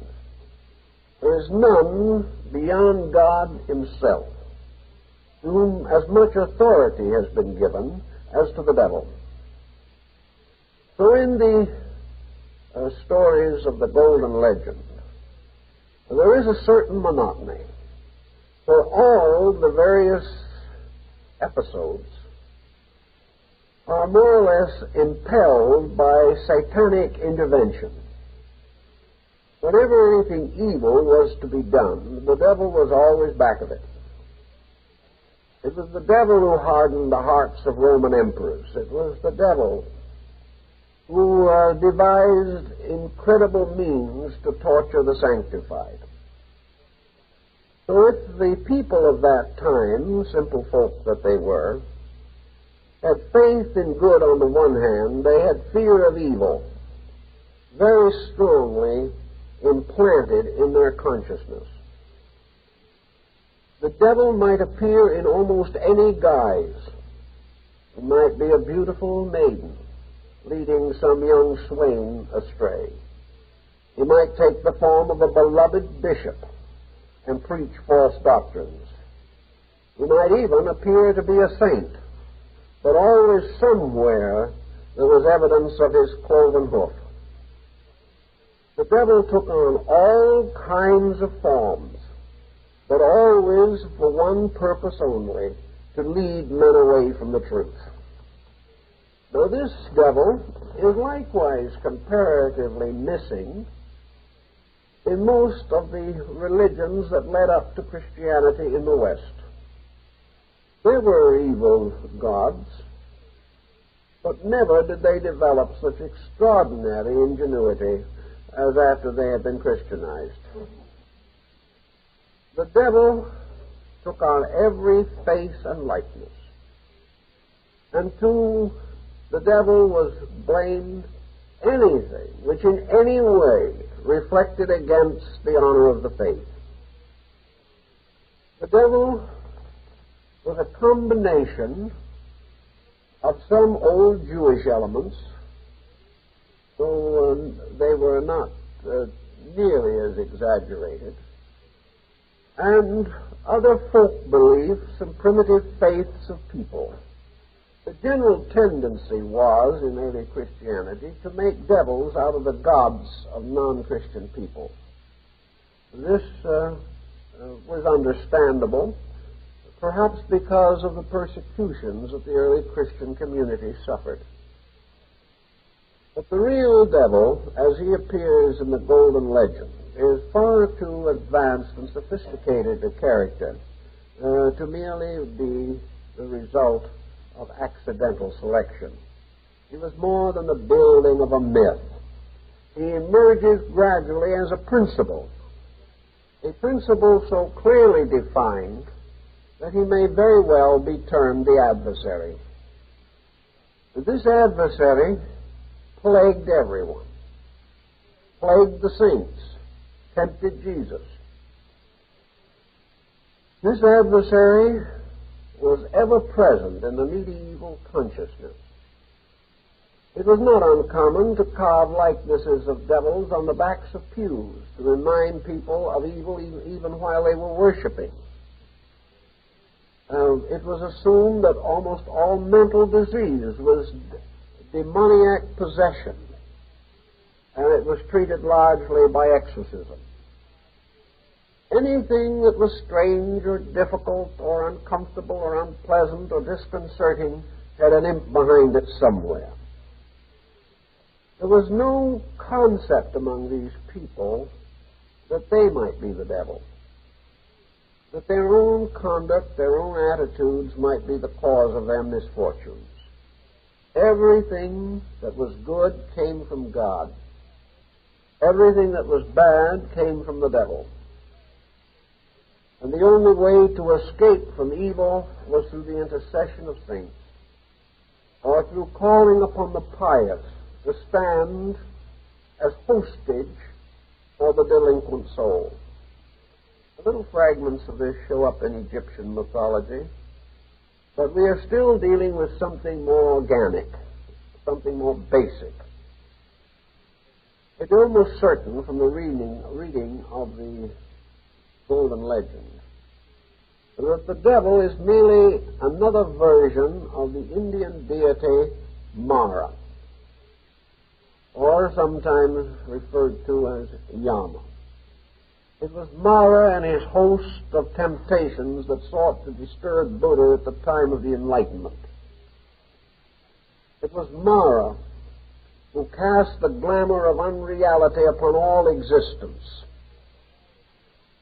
there is none beyond God himself, to whom as much authority has been given as to the devil. So in the stories of the Golden Legend, there is a certain monotony. For all the various episodes are more or less impelled by satanic intervention. Whenever anything evil was to be done, the devil was always back of it. It was the devil who hardened the hearts of Roman emperors. It was the devil who devised incredible means to torture the sanctified. So if the people of that time, simple folk that they were, had faith in good on the one hand, they had fear of evil very strongly implanted in their consciousness. The devil might appear in almost any guise. He might be a beautiful maiden leading some young swain astray. He might take the form of a beloved bishop and preach false doctrines. He might even appear to be a saint, but always somewhere there was evidence of his cloven hoof. The devil took on all kinds of forms, but always for one purpose only, to lead men away from the truth. Now this devil is likewise comparatively missing in most of the religions that led up to Christianity in the West. There were evil gods, but never did they develop such extraordinary ingenuity as after they had been Christianized. The devil took on every face and likeness, and to the devil was blamed anything which in any way reflected against the honor of the faith. The devil was a combination of some old Jewish elements, though they were not nearly as exaggerated, and other folk beliefs and primitive faiths of people. The general tendency was, in early Christianity, to make devils out of the gods of non-Christian people. This was understandable, perhaps because of the persecutions that the early Christian community suffered. But the real devil, as he appears in the Golden Legend, is far too advanced and sophisticated a character to merely be the result of accidental selection. He was more than the building of a myth. He emerges gradually as a principle so clearly defined that he may very well be termed the adversary. This adversary plagued everyone, plagued the saints, tempted Jesus. This adversary was ever present in the medieval consciousness. It was not uncommon to carve likenesses of devils on the backs of pews to remind people of evil even while they were worshiping. It was assumed that almost all mental disease was demoniac possession, and it was treated largely by exorcism. anything that was strange or difficult or uncomfortable or unpleasant or disconcerting had an imp behind it somewhere. There was no concept among these people that they might be the devil, that their own conduct, their own attitudes might be the cause of their misfortunes. Everything that was good came from God. Everything that was bad came from the devil. And the only way to escape from evil was through the intercession of saints, or through calling upon the pious to stand as hostage for the delinquent soul. Little fragments of this show up in Egyptian mythology, but we are still dealing with something more organic, something more basic. It's almost certain from the reading of the Golden Legend that the devil is merely another version of the Indian deity Mara, or sometimes referred to as Yama. It was Mara and his host of temptations that sought to disturb Buddha at the time of the Enlightenment. It was Mara who cast the glamour of unreality upon all existence.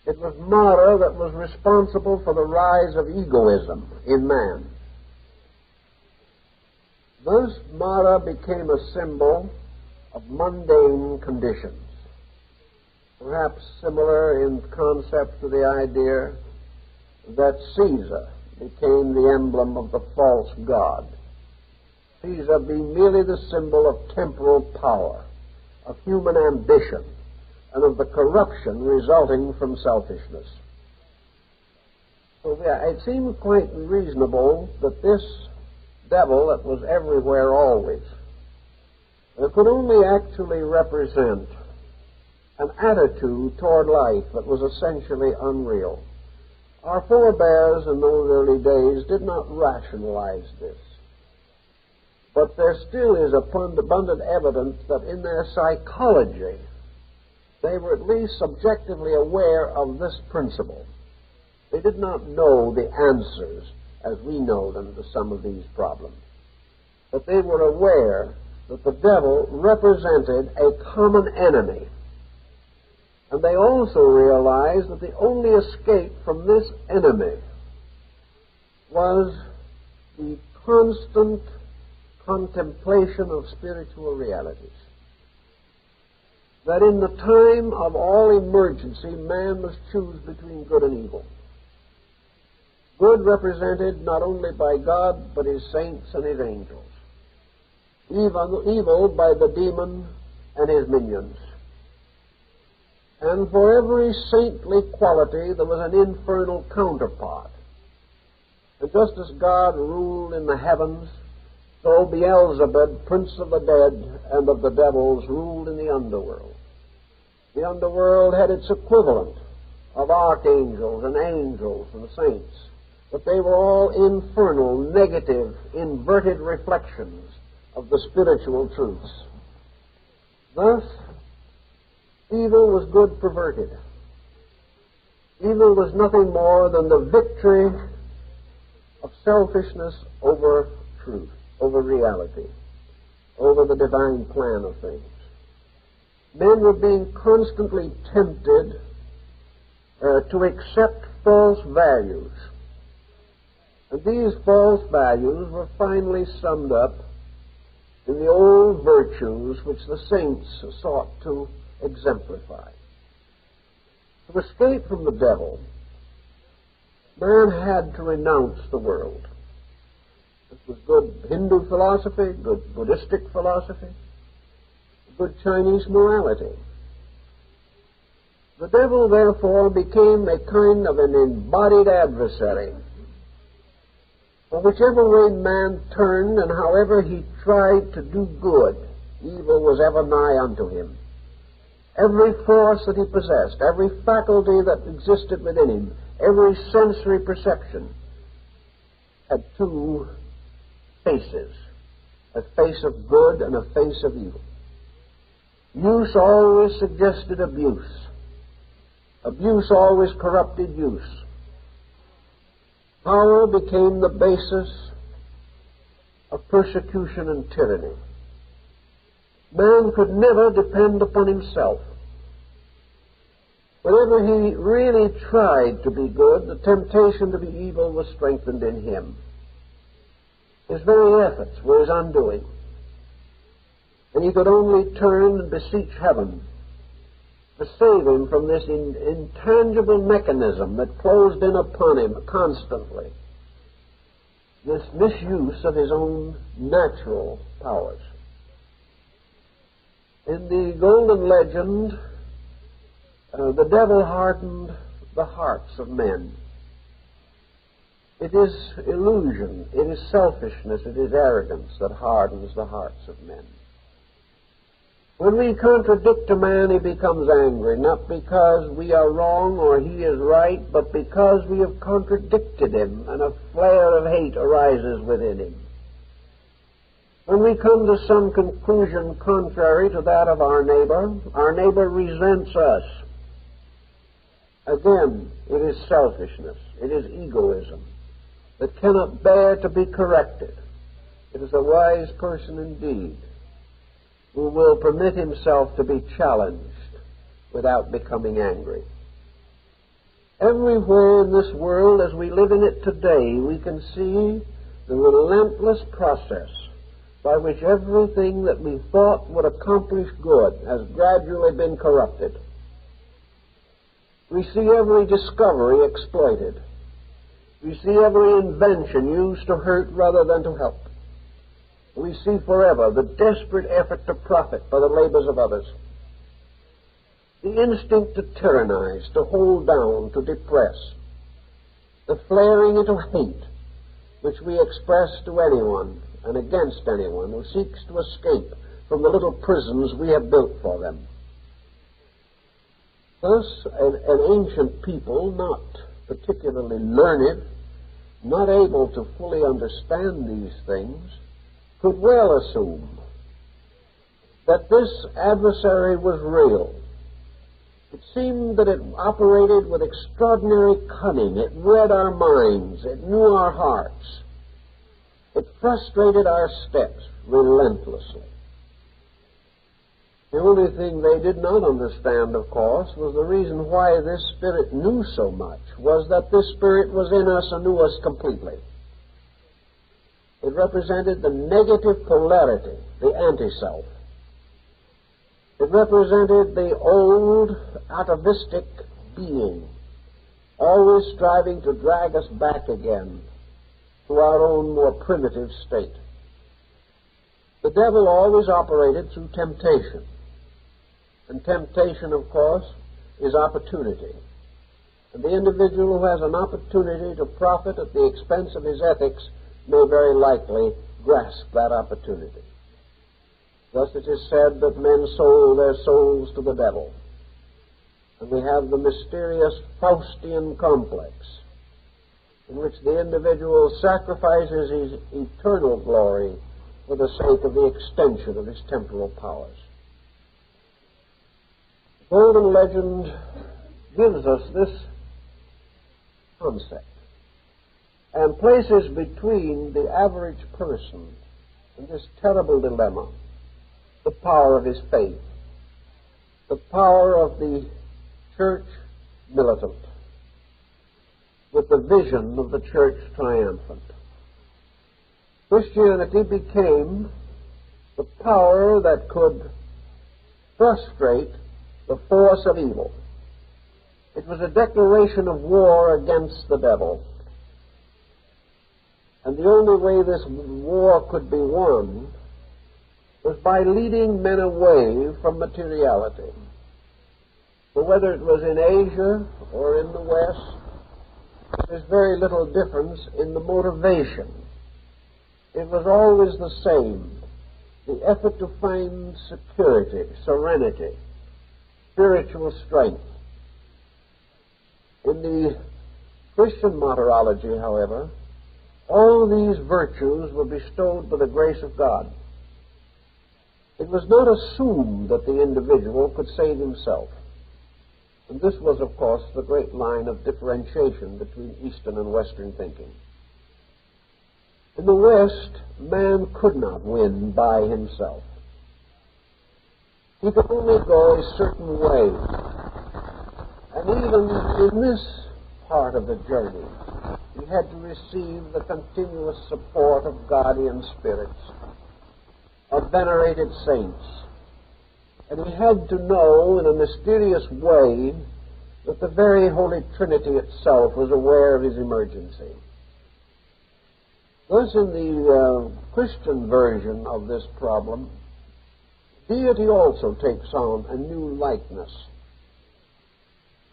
It was Mara that was responsible for the rise of egoism in man. Thus, Mara became a symbol of mundane conditions, perhaps similar in concept to the idea that Caesar became the emblem of the false god. Caesar being merely the symbol of temporal power, of human ambition, and of the corruption resulting from selfishness. So it seemed quite reasonable that this devil that was everywhere always could only actually represent an attitude toward life that was essentially unreal. Our forebears in those early days did not rationalize this. But there still is abundant evidence that in their psychology they were at least subjectively aware of this principle. They did not know the answers as we know them to some of these problems. But they were aware that the devil represented a common enemy. And they also realized that the only escape from this enemy was the constant contemplation of spiritual realities. That in the time of all emergency, man must choose between good and evil. Good represented not only by God, but his saints and his angels. Evil by the demon and his minions. And for every saintly quality there was an infernal counterpart. And just as God ruled in the heavens, so Beelzebub, prince of the dead and of the devils, ruled in the underworld. The underworld had its equivalent of archangels and angels and saints, but they were all infernal, negative, inverted reflections of the spiritual truths. Thus, evil was good perverted. Evil was nothing more than the victory of selfishness over truth, over reality, over the divine plan of things. Men were being constantly tempted to accept false values. And these false values were finally summed up in the old virtues which the saints sought to exemplify. To escape from the devil, man had to renounce the world. This was good Hindu philosophy, good Buddhistic philosophy, good Chinese morality. The devil, therefore, became a kind of an embodied adversary. For whichever way man turned and however he tried to do good, evil was ever nigh unto him. Every force that he possessed, every faculty that existed within him, every sensory perception had two faces, a face of good and a face of evil. Use always suggested abuse. Abuse always corrupted use. Power became the basis of persecution and tyranny. Man could never depend upon himself. Whenever he really tried to be good, the temptation to be evil was strengthened in him. His very efforts were his undoing. And he could only turn and beseech heaven to save him from this intangible mechanism that closed in upon him constantly, this misuse of his own natural powers. In the Golden Legend, the devil hardened the hearts of men. It is illusion, it is selfishness, it is arrogance that hardens the hearts of men. When we contradict a man, he becomes angry, not because we are wrong or he is right, but because we have contradicted him, and a flare of hate arises within him. When we come to some conclusion contrary to that of our neighbor resents us. Again, it is selfishness, it is egoism that cannot bear to be corrected. It is a wise person indeed who will permit himself to be challenged without becoming angry. Everywhere in this world, as we live in it today, we can see the relentless process by which everything that we thought would accomplish good has gradually been corrupted. We see every discovery exploited. We see every invention used to hurt rather than to help. We see forever the desperate effort to profit by the labors of others. The instinct to tyrannize, to hold down, to depress. The flaring into hate which we express to anyone and against anyone who seeks to escape from the little prisons we have built for them. Thus, an ancient people, not particularly learned, not able to fully understand these things, could well assume that this adversary was real. It seemed that it operated with extraordinary cunning. It read our minds. It knew our hearts. It frustrated our steps relentlessly. The only thing they did not understand, of course, was the reason why this spirit knew so much, was that this spirit was in us and knew us completely. It represented the negative polarity, the anti-self. It represented the old atavistic being, always striving to drag us back again to our own more primitive state. The devil always operated through temptation. And temptation, of course, is opportunity. And the individual who has an opportunity to profit at the expense of his ethics may very likely grasp that opportunity. Thus it is said that men sold their souls to the devil. And we have the mysterious Faustian complex, in which the individual sacrifices his eternal glory for the sake of the extension of his temporal powers. The Golden Legend gives us this concept and places between the average person and this terrible dilemma the power of his faith, the power of the church militant, with the vision of the church triumphant. Christianity became the power that could frustrate the force of evil. It was a declaration of war against the devil. And the only way this war could be won was by leading men away from materiality. So whether it was in Asia or in the West, there's very little difference in the motivation. It was always the same, the effort to find security, serenity, spiritual strength. In the Christian martyrology, however, all these virtues were bestowed by the grace of God. It was not assumed that the individual could save himself. And this was, of course, the great line of differentiation between Eastern and Western thinking. In the West, man could not win by himself. He could only go a certain way. And even in this part of the journey, he had to receive the continuous support of guardian spirits, of venerated saints. And he had to know in a mysterious way that the very Holy Trinity itself was aware of his emergency. Thus, in the Christian version of this problem, deity also takes on a new likeness.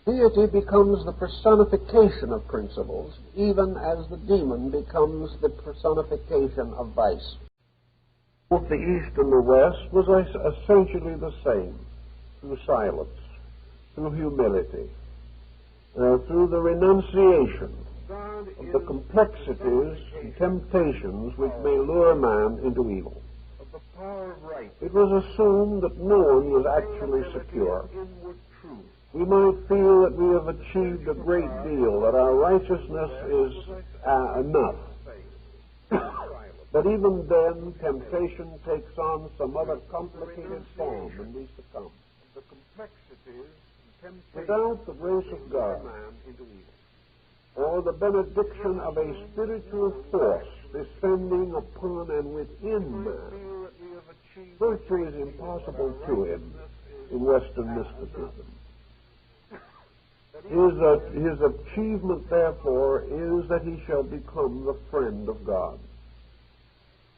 Deity becomes the personification of principles, even as the demon becomes the personification of vice. Both the East and the West was essentially the same, through silence, through humility, through the renunciation of the complexities and temptations which may lure man into evil. It was assumed that no one was actually secure. We might feel that we have achieved a great deal, that our righteousness is enough. But even then, temptation takes on some other complicated form and we succumb. Without the grace of God, or the benediction of a spiritual force descending upon and within man, virtue is impossible to him in Western mysticism. His achievement, therefore, is that he shall become the friend of God,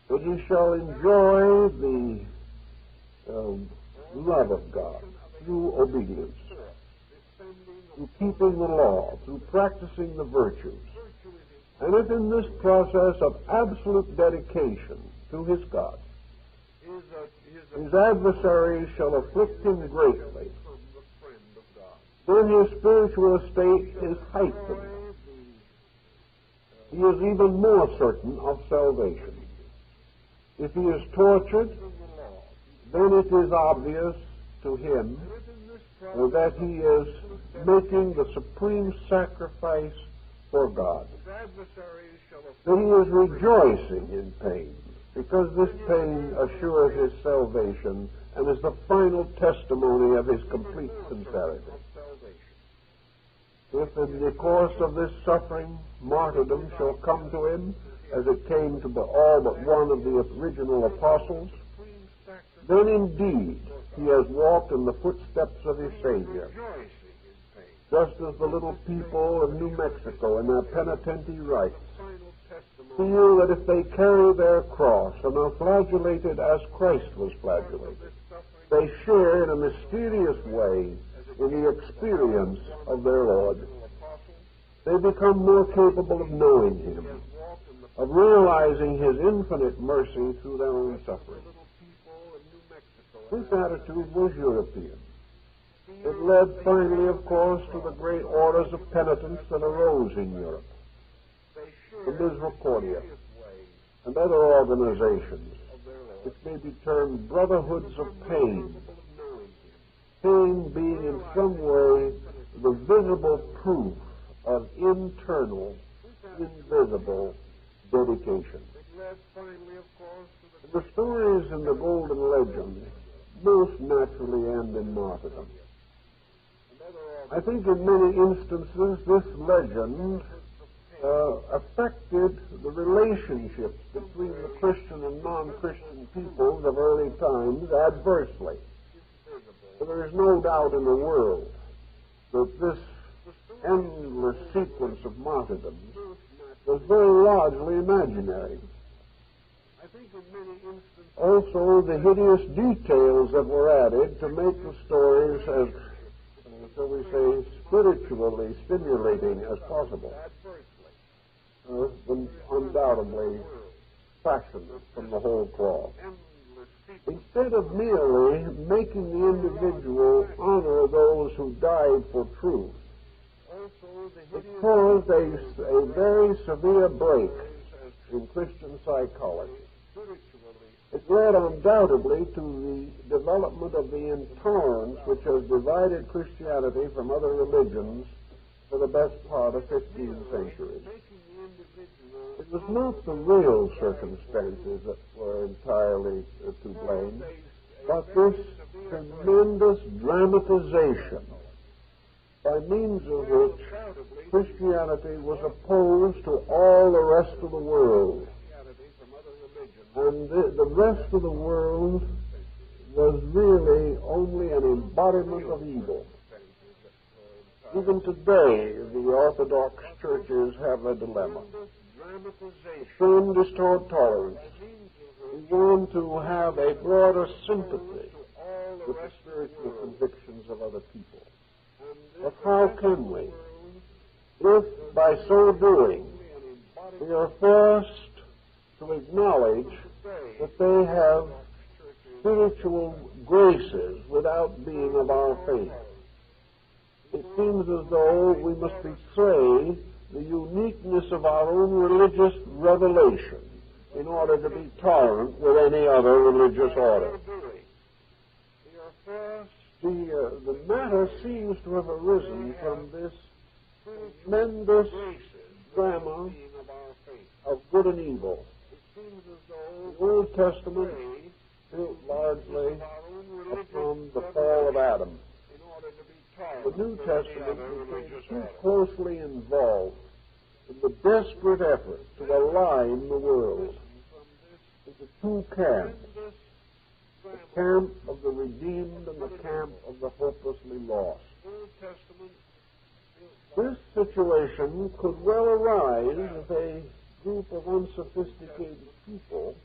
that he shall enjoy the love of God through obedience, through keeping the law, through practicing the virtues. And if in this process of absolute dedication to his God, his adversaries shall afflict him greatly, then his spiritual estate is heightened. He is even more certain of salvation. If he is tortured, then it is obvious to him that he is making the supreme sacrifice for God, that he is rejoicing in pain, because this pain assures his salvation and is the final testimony of his complete sincerity. If in the course of this suffering, martyrdom shall come to him, as it came to all but one of the original apostles, then indeed he has walked in the footsteps of his Savior. Just as the little people of New Mexico in their penitentiary rites feel that if they carry their cross and are flagellated as Christ was flagellated, they share in a mysterious way in the experience of their Lord. They become more capable of knowing him, of realizing his infinite mercy through their own suffering. This attitude was European. It led finally, of course, to the great orders of penitence that arose in Europe, the Misericordia, and other organizations which may be termed brotherhoods of pain, pain being in some way the visible proof of internal, invisible dedication. The stories in the Golden Legend most naturally end in martyrdom. I think in many instances this legend affected the relationships between the Christian and non-Christian peoples of early times adversely. There is no doubt in the world that this endless sequence of martyrdoms was very largely imaginary. Also, the hideous details that were added to make the stories as, shall we say, spiritually stimulating as possible, undoubtedly fashioned from the whole cloth. Instead of merely making the individual honor those who died for truth, it caused a very severe break in Christian psychology. It led undoubtedly to the development of the intolerance which has divided Christianity from other religions for the best part of 15 centuries. It was not the real circumstances that were entirely to blame, but this tremendous dramatization by means of which Christianity was opposed to all the rest of the world. And the rest of the world was really only an embodiment of evil. Even today, the Orthodox churches have a dilemma. The trend is toward tolerance. We want to have a broader sympathy with the spiritual convictions of other people. But how can we? If, by so doing, we are forced to acknowledge that they have spiritual graces without being of our faith. It seems as though we must betray the uniqueness of our own religious revelation in order to be tolerant with any other religious order. The matter seems to have arisen from this tremendous drama of good and evil. The Old Testament built largely upon the fall of Adam. The New Testament became too closely involved in the desperate effort to align the world into two camps, the camp of the redeemed and the camp of the hopelessly lost. This situation could well arise if a group of unsophisticated people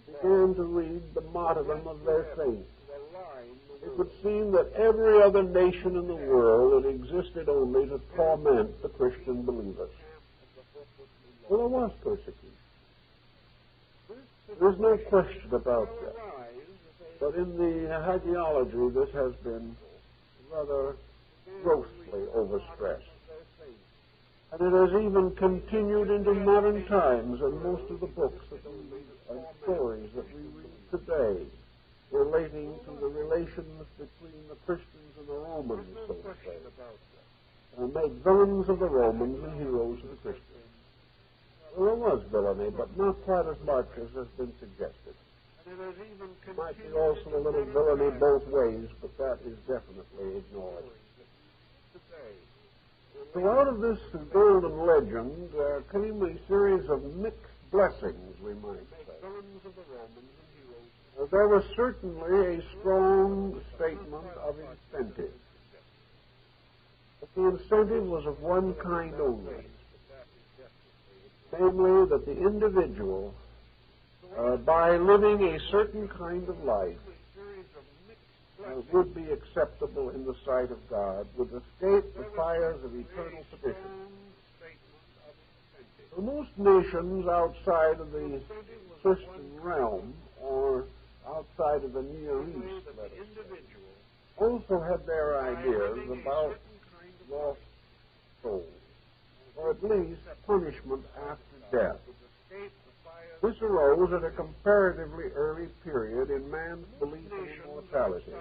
began to read the martyrdom of their faith. It would seem that every other nation in the world had existed only to torment the Christian believers. Well, there was persecution. There's no question about that. But in the hagiology, this has been rather grossly overstressed. And it has even continued into modern times, and most of the books that we read and stories that we read today relating to the relations between the Christians and the Romans, so to say, make villains of the Romans and heroes of the Christians. Well, there was villainy, but not quite as much as has been suggested. There might be also a little villainy both ways, but that is definitely ignored. So out of this golden legend came a series of mixed blessings, we might say. There was certainly a strong statement of incentive. But the incentive was of one kind only, namely that the individual, by living a certain kind of life, would be acceptable in the sight of God, would escape the fires of eternal perdition. For most nations outside of the Christian realm, or outside of the Near East, let us say, also had their ideas about lost souls, or at least punishment after death. This arose at a comparatively early period in man's belief in immortality.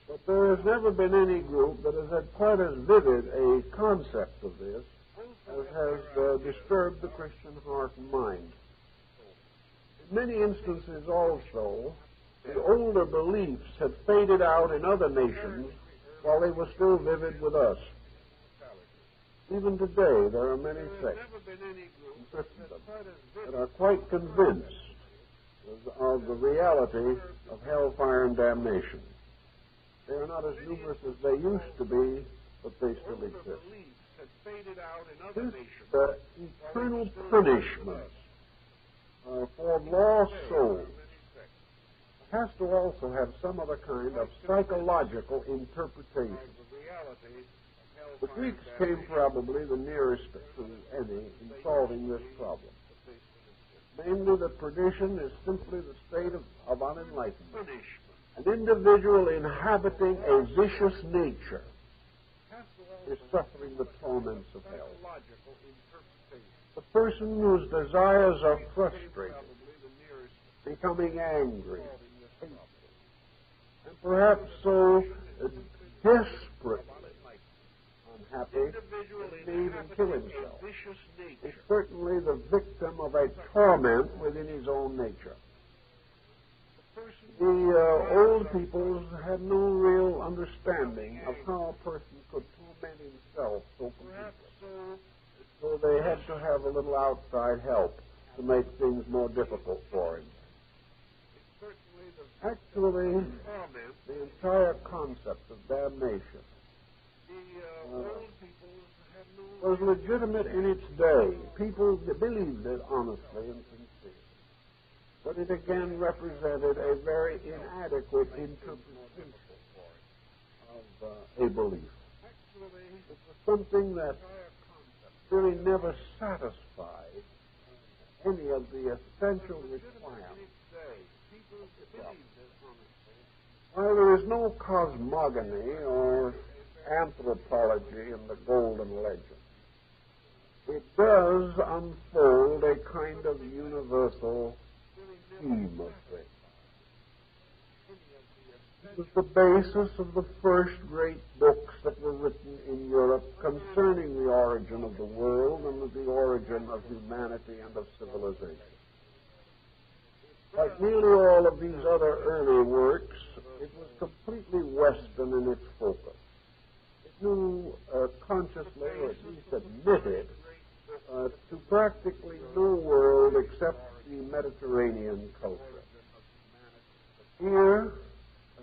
But there has never been any group that has had quite as vivid a concept of this as has disturbed the Christian heart and mind. In many instances also, the older beliefs had faded out in other nations while they were still vivid with us. Even today, there are many sects in Christendom that are quite convinced of the reality of hellfire and damnation. They are not as numerous as they used to be, but they still exist. This eternal punishment for lost souls has to also have some other kind of psychological interpretation. The Greeks came probably the nearest to any in solving this problem. Namely, that perdition is simply the state of unenlightenment. An individual inhabiting a vicious nature is suffering the torments of hell. The person whose desires are frustrated becoming angry, and perhaps so desperately unhappy that he may even kill himself. He's certainly the victim of a torment within his own nature. The old peoples had no real understanding of how a person could torment himself so completely. So they had to have a little outside help to make things more difficult for him. Actually, the entire concept of damnation was legitimate in its day. People believed it honestly and sincerely. But it again represented a very inadequate interpretation of a belief. It was something that really never satisfied any of the essential requirements. While there is no cosmogony or anthropology in the Golden Legend, it does unfold a kind of universal theme of things. It was the basis of the first great books that were written in Europe concerning the origin of the world and of the origin of humanity and of civilization. Like nearly all of these other early works, it was completely Western in its focus. It knew consciously, or at least admitted, to practically no world except the Mediterranean culture. Here,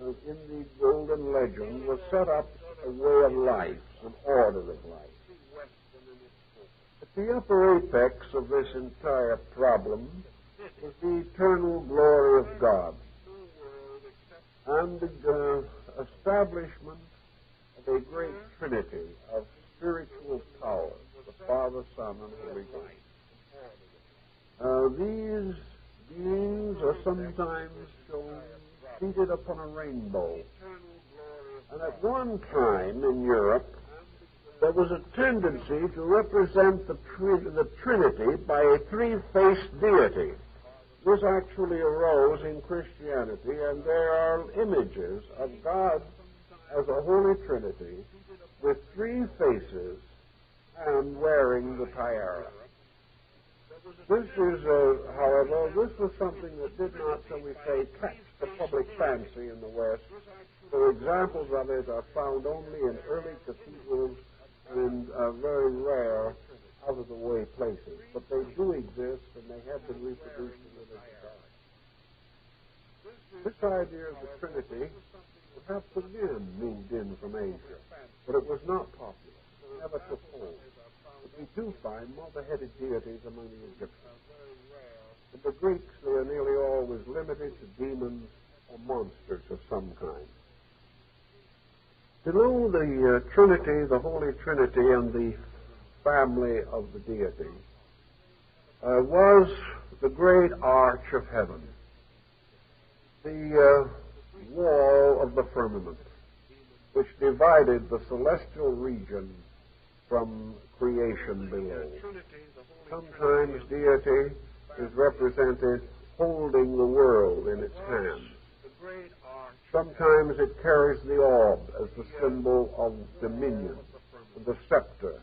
in the Golden Legend, was set up a way of life, an order of life. At the upper apex of this entire problem was the eternal glory of God and the establishment of a great trinity of spiritual powers, the Father, Son, and Holy Ghost. These beings are sometimes shown seated upon a rainbow. And at one time in Europe, there was a tendency to represent the Trinity by a three-faced deity. This actually arose in Christianity, and there are images of God as a Holy Trinity with three faces and wearing the tiara. This is, however, this was something that did not, shall we say, catch the public fancy in the West. So examples of it are found only in early cathedrals and in very rare, out-of-the-way places. But they do exist, and they have been reproduced in religious art. This idea of the Trinity perhaps again moved in from Asia, but it was not popular. It never took hold. But we do find multi-headed deities among the Egyptians. In the Greeks, they are nearly always limited to demons or monsters of some kind. Below the Trinity, the Holy Trinity, and the family of the deity was the great arch of heaven, the wall of the firmament, which divided the celestial region from creation below. Sometimes deity is represented holding the world in its hand. Sometimes it carries the orb as the symbol of dominion, and the scepter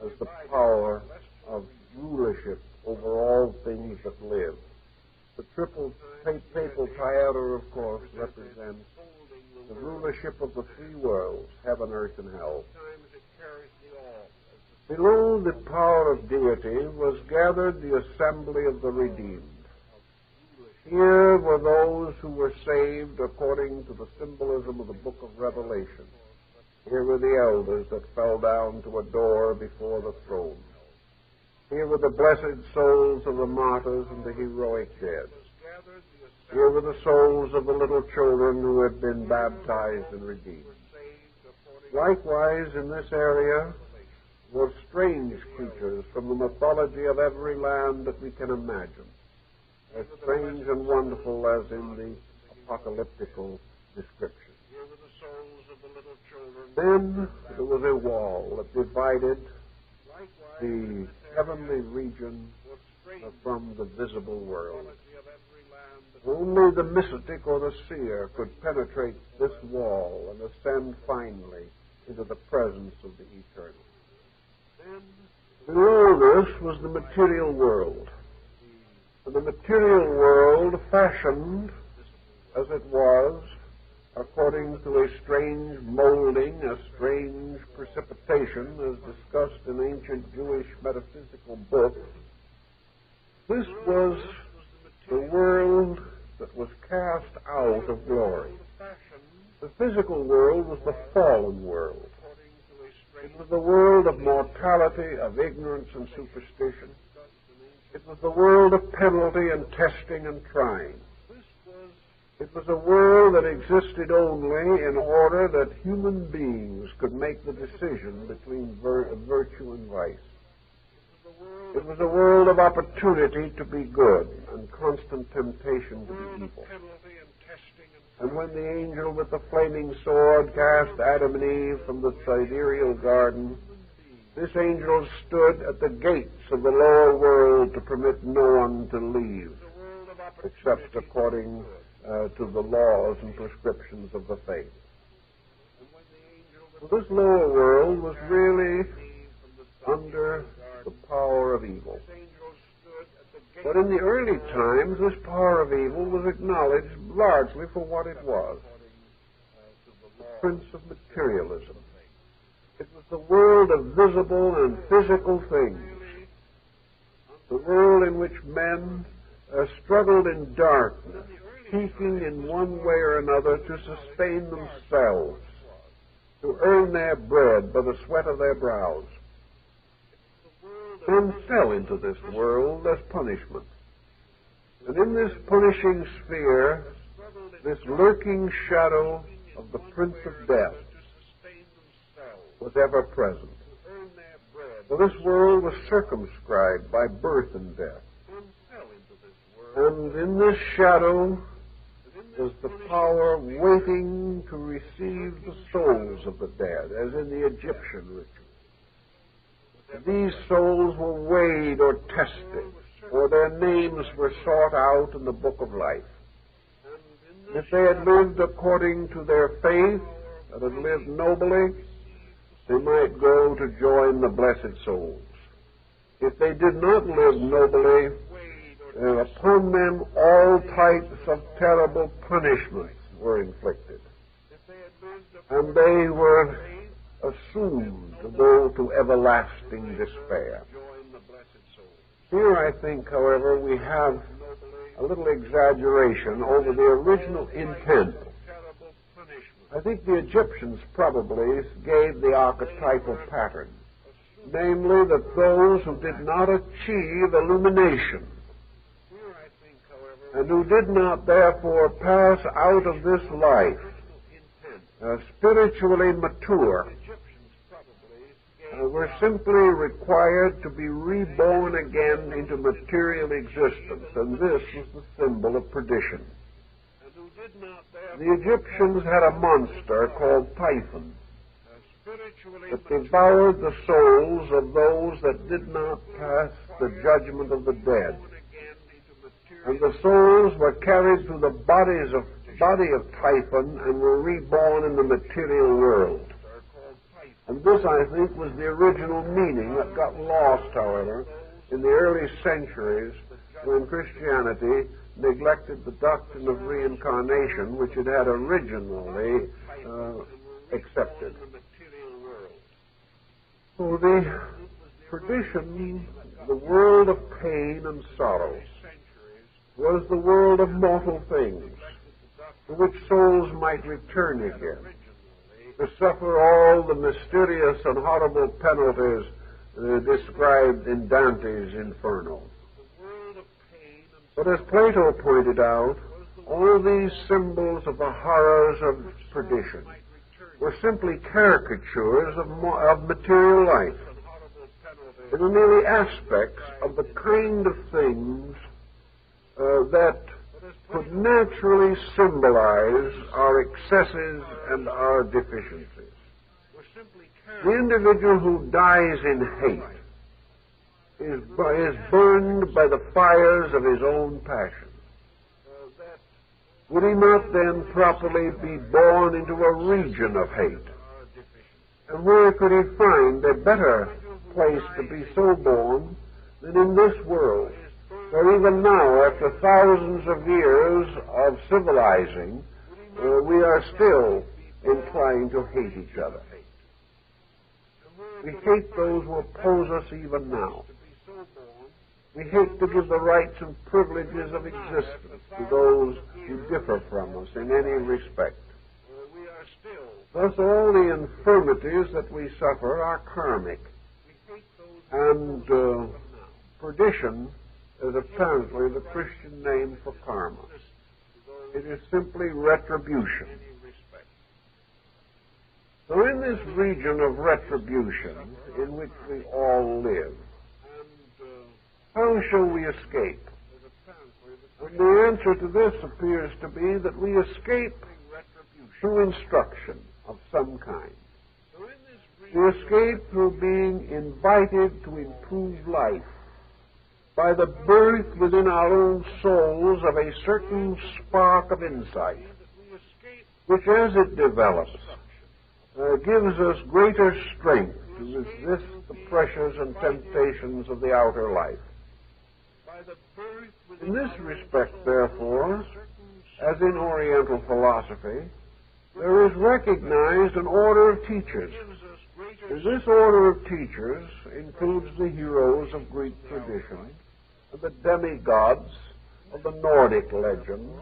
as the power of rulership over all things that live. The triple papal tiara, of course, represents the rulership of the three worlds, heaven, earth, and hell. Below the power of deity was gathered the assembly of the redeemed. Here were those who were saved according to the symbolism of the book of Revelation. Here were the elders that fell down to adore before the throne. Here were the blessed souls of the martyrs and the heroic dead. Here were the souls of the little children who had been baptized and redeemed. Likewise, in this area were strange creatures from the mythology of every land that we can imagine, as strange and wonderful as in the apocalyptical description. Then there was a wall that divided the heavenly region from the visible world. Only the mystic or the seer could penetrate this wall and ascend finally into the presence of the eternal. Below this was the material world. And the material world, fashioned as it was, according to a strange molding, a strange precipitation, as discussed in ancient Jewish metaphysical books, this was the world that was cast out of glory. The physical world was the fallen world. It was the world of mortality, of ignorance and superstition. It was the world of penalty and testing and trying. It was a world that existed only in order that human beings could make the decision between virtue and vice. It was a world of opportunity to be good and constant temptation to be evil. And when the angel with the flaming sword cast Adam and Eve from the sidereal garden, this angel stood at the gates of the lower world to permit no one to leave, except according to the laws and prescriptions of the faith. So this lower world was really under the power of evil. But in the early times, this power of evil was acknowledged largely for what it was, the prince of materialism. It was the world of visible and physical things, the world in which men struggled in darkness, seeking in one way or another to sustain themselves, to earn their bread by the sweat of their brows. Men fell into this world as punishment. And in this punishing sphere, this lurking shadow of the Prince of Death was ever present. For this world was circumscribed by birth and death. And in this shadow was the power waiting to receive the souls of the dead, as in the Egyptian ritual. These souls were weighed or tested, or their names were sought out in the book of life. If they had lived according to their faith, and had lived nobly, they might go to join the blessed souls. If they did not live nobly, upon them all types of terrible punishments were inflicted. And they were assumed to go to everlasting despair. Here, I think, however, we have a little exaggeration over the original intent. I think the Egyptians probably gave the archetypal pattern, namely that those who did not achieve illumination and who did not therefore pass out of this life spiritually mature were simply required to be reborn again into material existence, and this was the symbol of perdition. The Egyptians had a monster called Typhon that devoured the souls of those that did not pass the judgment of the dead. And the souls were carried through the body of Typhon and were reborn in the material world. And this, I think, was the original meaning that got lost, however, in the early centuries when Christianity neglected the doctrine of reincarnation, which it had originally accepted. So the perdition, the world of pain and sorrow, was the world of mortal things, to which souls might return again, to suffer all the mysterious and horrible penalties described in Dante's Inferno. But as Plato pointed out, all these symbols of the horrors of perdition were simply caricatures of material life. They were merely aspects of the kind of things that could naturally symbolize our excesses and our deficiencies. The individual who dies in hate is burned by the fires of his own passion. would he not then properly be born into a region of hate? And where could he find a better place to be so born than in this world, where even now, after thousands of years of civilizing, we are still inclined to hate each other. We hate those who oppose us even now. We hate to give the rights and privileges of existence to those who differ from us in any respect. Thus, all the infirmities that we suffer are karmic, and perdition is apparently the Christian name for karma. It is simply retribution. So in this region of retribution in which we all live, how shall we escape? And the answer to this appears to be that we escape through instruction of some kind. We escape through being invited to improve life by the birth within our own souls of a certain spark of insight, which as it develops gives us greater strength to resist the pressures and temptations of the outer life. In this respect, therefore, as in Oriental philosophy, there is recognized an order of teachers. And this order of teachers includes the heroes of Greek tradition, and the demigods of the Nordic legends,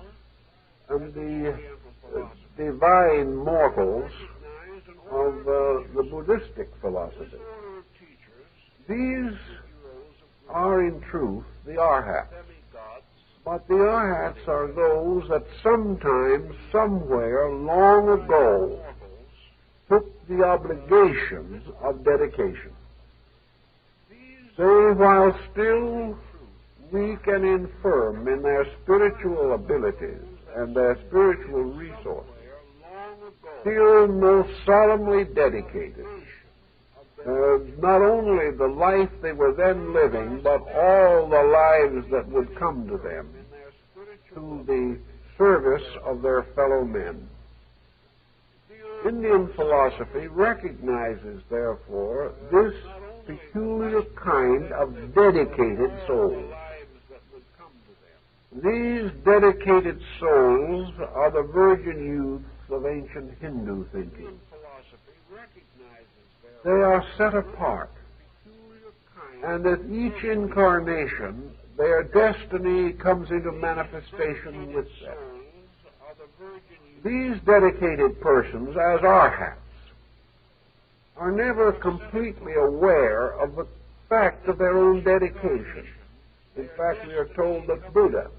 and the divine mortals of the Buddhistic philosophy. These are, in truth, the arhats. But the arhats are those that sometime, somewhere, long ago, took the obligations of dedication. They, while still weak and infirm in their spiritual abilities and their spiritual resources, still most solemnly dedicated, not only the life they were then living, but all the lives that would come to them, to the service of their fellow men. Indian philosophy recognizes, therefore, this peculiar kind of dedicated souls. These dedicated souls are the virgin youths of ancient Hindu thinking. They are set apart, and at each incarnation their destiny comes into manifestation with them. These dedicated persons, as arhats, are never completely aware of the fact of their own dedication. In fact, we are told that Buddha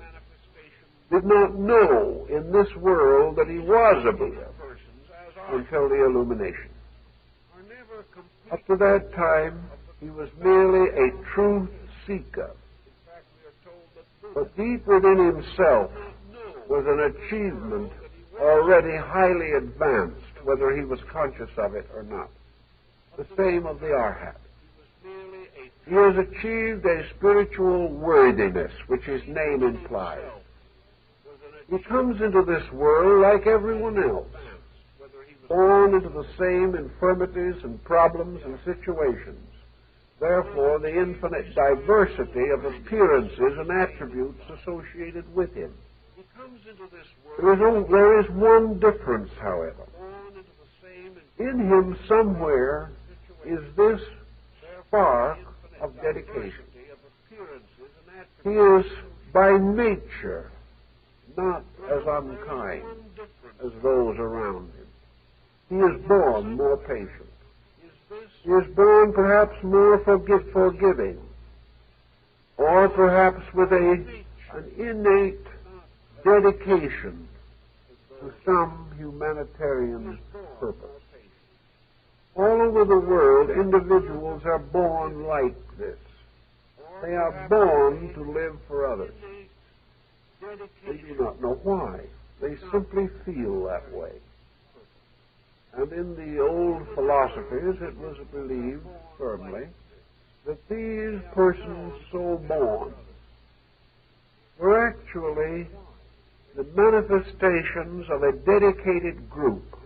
did not know in this world that he was a Buddha until the illumination. Up to that time, he was merely a truth seeker. But deep within himself was an achievement already highly advanced, whether he was conscious of it or not. The same of the arhat. He has achieved a spiritual worthiness, which his name implies. He comes into this world like everyone else, born into the same infirmities and problems and situations. Therefore, the infinite diversity of appearances and attributes associated with him. There is one difference, however. In him somewhere is this spark of dedication. He is by nature not as unkind as those around him. He is born more patient. He is born perhaps more forgiving, or perhaps with an innate dedication to some humanitarian purpose. All over the world, individuals are born like this. They are born to live for others. They do not know why. They simply feel that way. And in the old philosophies, it was believed firmly that these persons so born were actually the manifestations of a dedicated group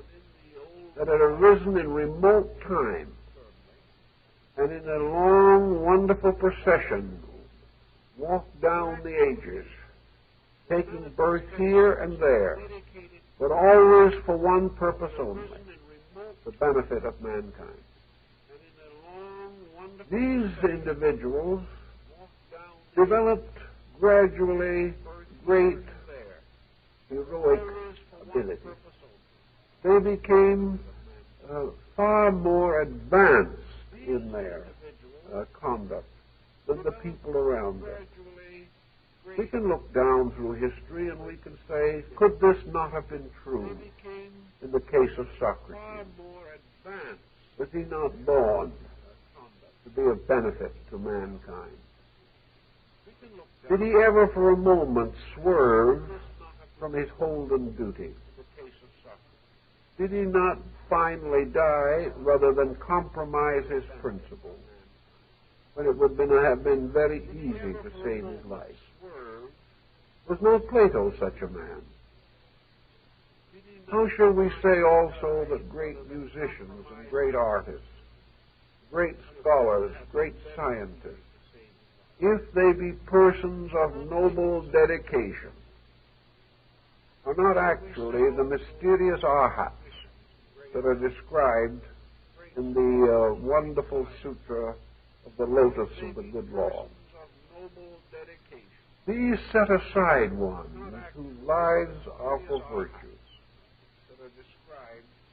that had arisen in remote time and in a long, wonderful procession walked down the ages, taking birth here and there, but always for one purpose only, the benefit of mankind. These individuals developed gradually great heroic ability. They became far more advanced in their conduct than the people around them. We can look down through history and we can say, could this not have been true in the case of Socrates? Was he not born to be of benefit to mankind? Did he ever for a moment swerve from his holden duty? Did he not finally die rather than compromise his principles, when it would have been very easy to save his life? Was not Plato such a man? How shall we say also that great musicians and great artists, great scholars, great scientists, if they be persons of noble dedication, are not actually the mysterious arhats that are described in the wonderful sutra of the Lotus of the Good Law? These set-aside ones whose lives are for virtue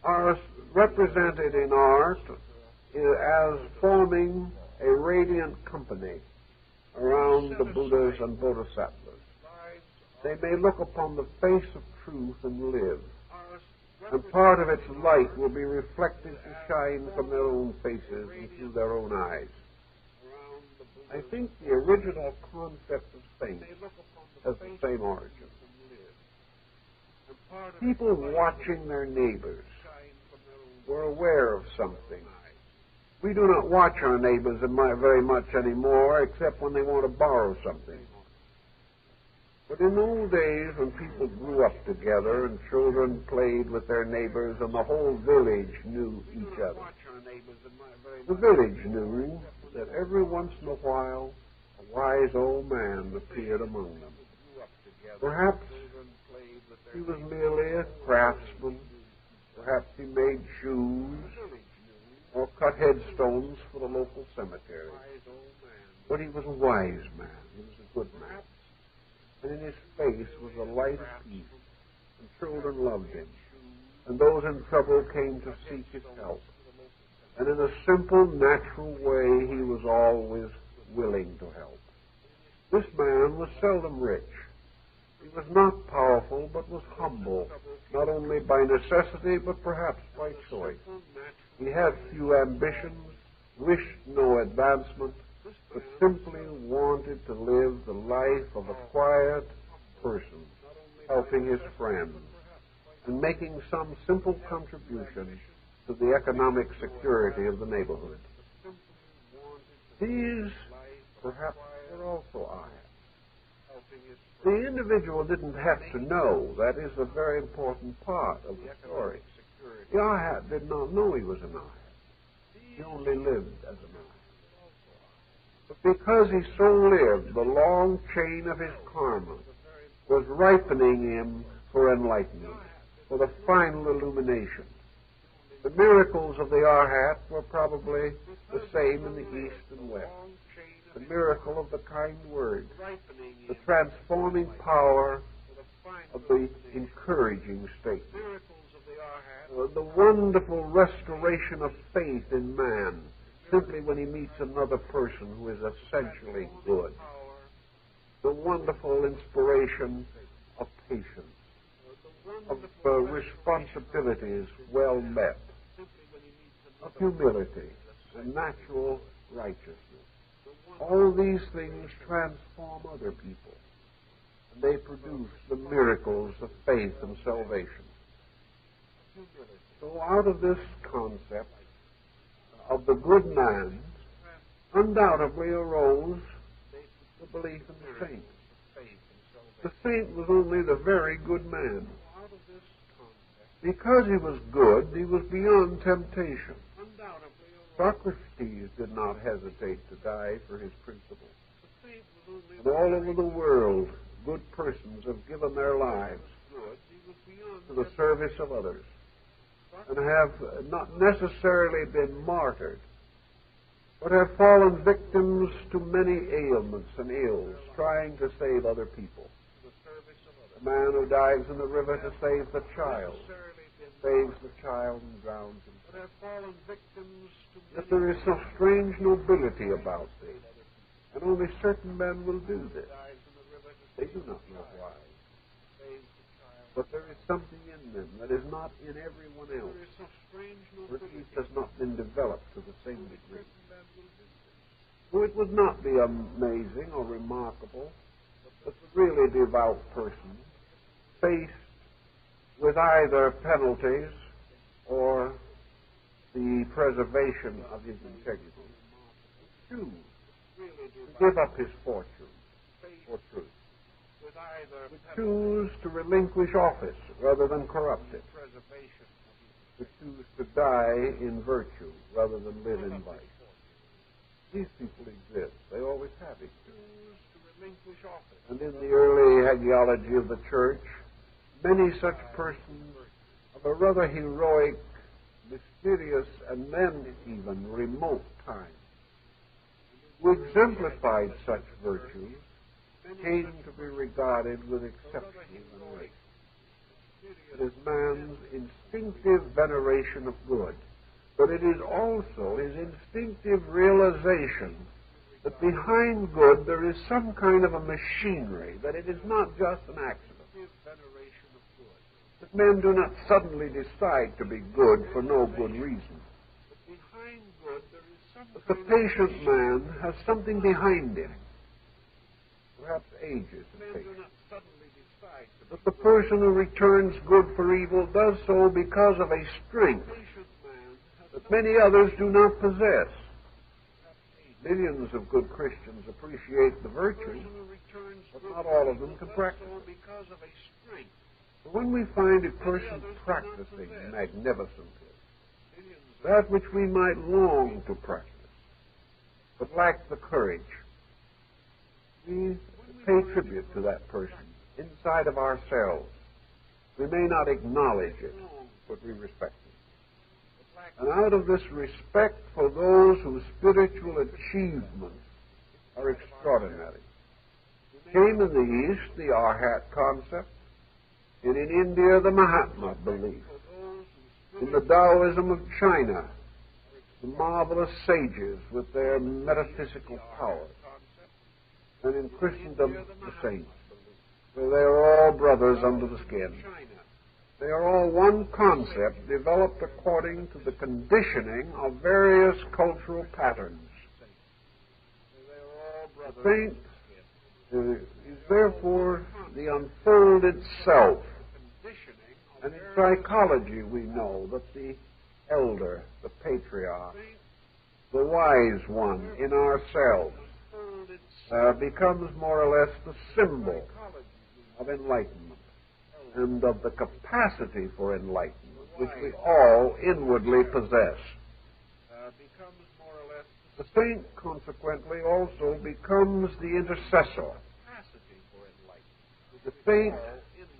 are represented in art as forming a radiant company around the Buddhas and Bodhisattvas. They may look upon the face of truth and live, and part of its light will be reflected to shine from their own faces and through their own eyes. I think the original concept of saints has the same origin. People watching their neighbors were aware of something. We do not watch our neighbors very much anymore, except when they want to borrow something. But in old days, when people grew up together and children played with their neighbors and the whole village knew each other, the village knew that every once in a while a wise old man appeared among them. Perhaps he was merely a craftsman, perhaps he made shoes or cut headstones for the local cemetery. But he was a wise man, he was a good man. And in his face was a light of peace, and children loved him, and those in trouble came to seek his help. And in a simple, natural way, he was always willing to help. This man was seldom rich. He was not powerful, but was humble, not only by necessity, but perhaps by choice. He had few ambitions, wished no advancement, but simply wanted to live the life of a quiet person, helping his friends, and making some simple contribution to the economic security of the neighborhood. These, perhaps, were also eyes. The individual didn't have to know. That is a very important part of the story. The Arhat did not know he was an Arhat. He only lived as an Arhat. But because he so lived, the long chain of his karma was ripening him for enlightenment, for the final illumination. The miracles of the Arhat were probably the same in the East and West. The miracle of the kind word, the transforming power of the encouraging statement, the wonderful restoration of faith in man simply when he meets another person who is essentially good, the wonderful inspiration of patience, of responsibilities well met, of humility and natural righteousness. All these things transform other people, and they produce the miracles of faith and salvation. So out of this concept of the good man undoubtedly arose the belief in the saints. The saint was only the very good man. Because he was good, he was beyond temptation. Socrates did not hesitate to die for his principles. And all over the world, good persons have given their lives to the service of others and have not necessarily been martyred, but have fallen victims to many ailments and ills, trying to save other people. The man who dives in the river to save the child saves the child and drowns himself. Yet there is some strange nobility about this, and only certain men will do this. They do not know why. But there is something in them that is not in everyone else, or at least has not been developed to the same degree. So it would not be amazing or remarkable that the really devout person, faced with either penalties or the preservation of his integrity, would choose to give up his fortune for truth, would choose to relinquish office rather than corrupt it, would choose to die in virtue rather than live in vice. These people exist. They always have existed. And in the early hagiology of the Church, many such persons of a rather heroic, mysterious, and then even remote time, who exemplified such virtues, came to be regarded with exceptional grace. It is man's instinctive veneration of good, but it is also his instinctive realization that behind good there is some kind of a machinery, that it is not just an accident. That men do not suddenly decide to be good for no good reason. But the patient man has something behind him, perhaps ages and patience. But the person who returns good for evil does so because of a strength that many others do not possess. Millions of good Christians appreciate the virtue, but not all of them can practice it. But when we find a person practicing magnificently that which we might long to practice, but lack the courage, we pay tribute to that person inside of ourselves. We may not acknowledge it, but we respect it. And out of this respect for those whose spiritual achievements are extraordinary, came in the East the Arhat concept, and in India the Mahatma belief, in the Taoism of China, the marvelous sages with their metaphysical power, and in Christendom the saints. So they are all brothers under the skin. They are all one concept developed according to the conditioning of various cultural patterns. The saint is therefore the unfolded self. And in psychology we know that the elder, the patriarch, the wise one in ourselves becomes more or less the symbol of enlightenment and of the capacity for enlightenment which we all inwardly possess. The saint, consequently, also becomes the intercessor. The saint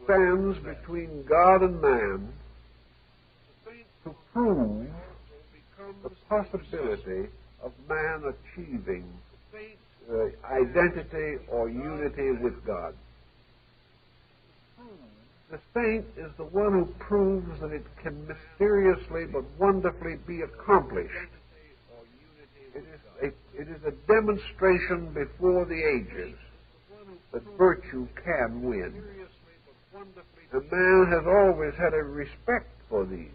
stands between God and man to prove the possibility of man achieving identity or unity with God. The saint is the one who proves that it can mysteriously but wonderfully be accomplished. It is a demonstration before the ages that virtue can win. And man has always had a respect for these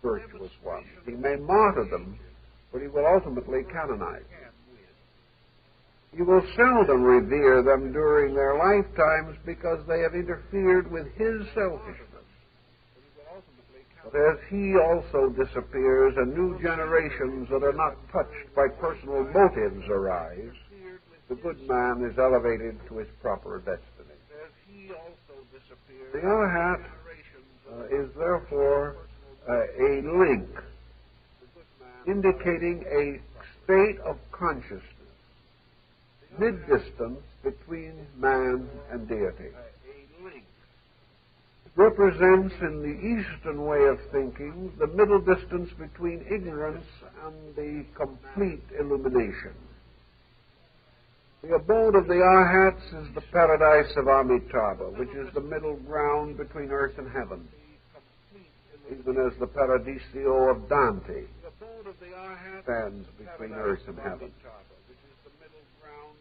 virtuous ones. He may martyr them, but he will ultimately canonize them. He will seldom revere them during their lifetimes because they have interfered with his selfishness. But as he also disappears and new generations that are not touched by personal motives arise, the good man is elevated to his proper destiny. The Arhat is therefore a link indicating a state of consciousness, mid-distance between man and deity. It represents, in the Eastern way of thinking, the middle distance between ignorance and the complete illumination. The abode of the Arhats is the paradise of Amitabha, which is the middle ground between earth and heaven, even as the Paradiso of Dante stands between earth and heaven.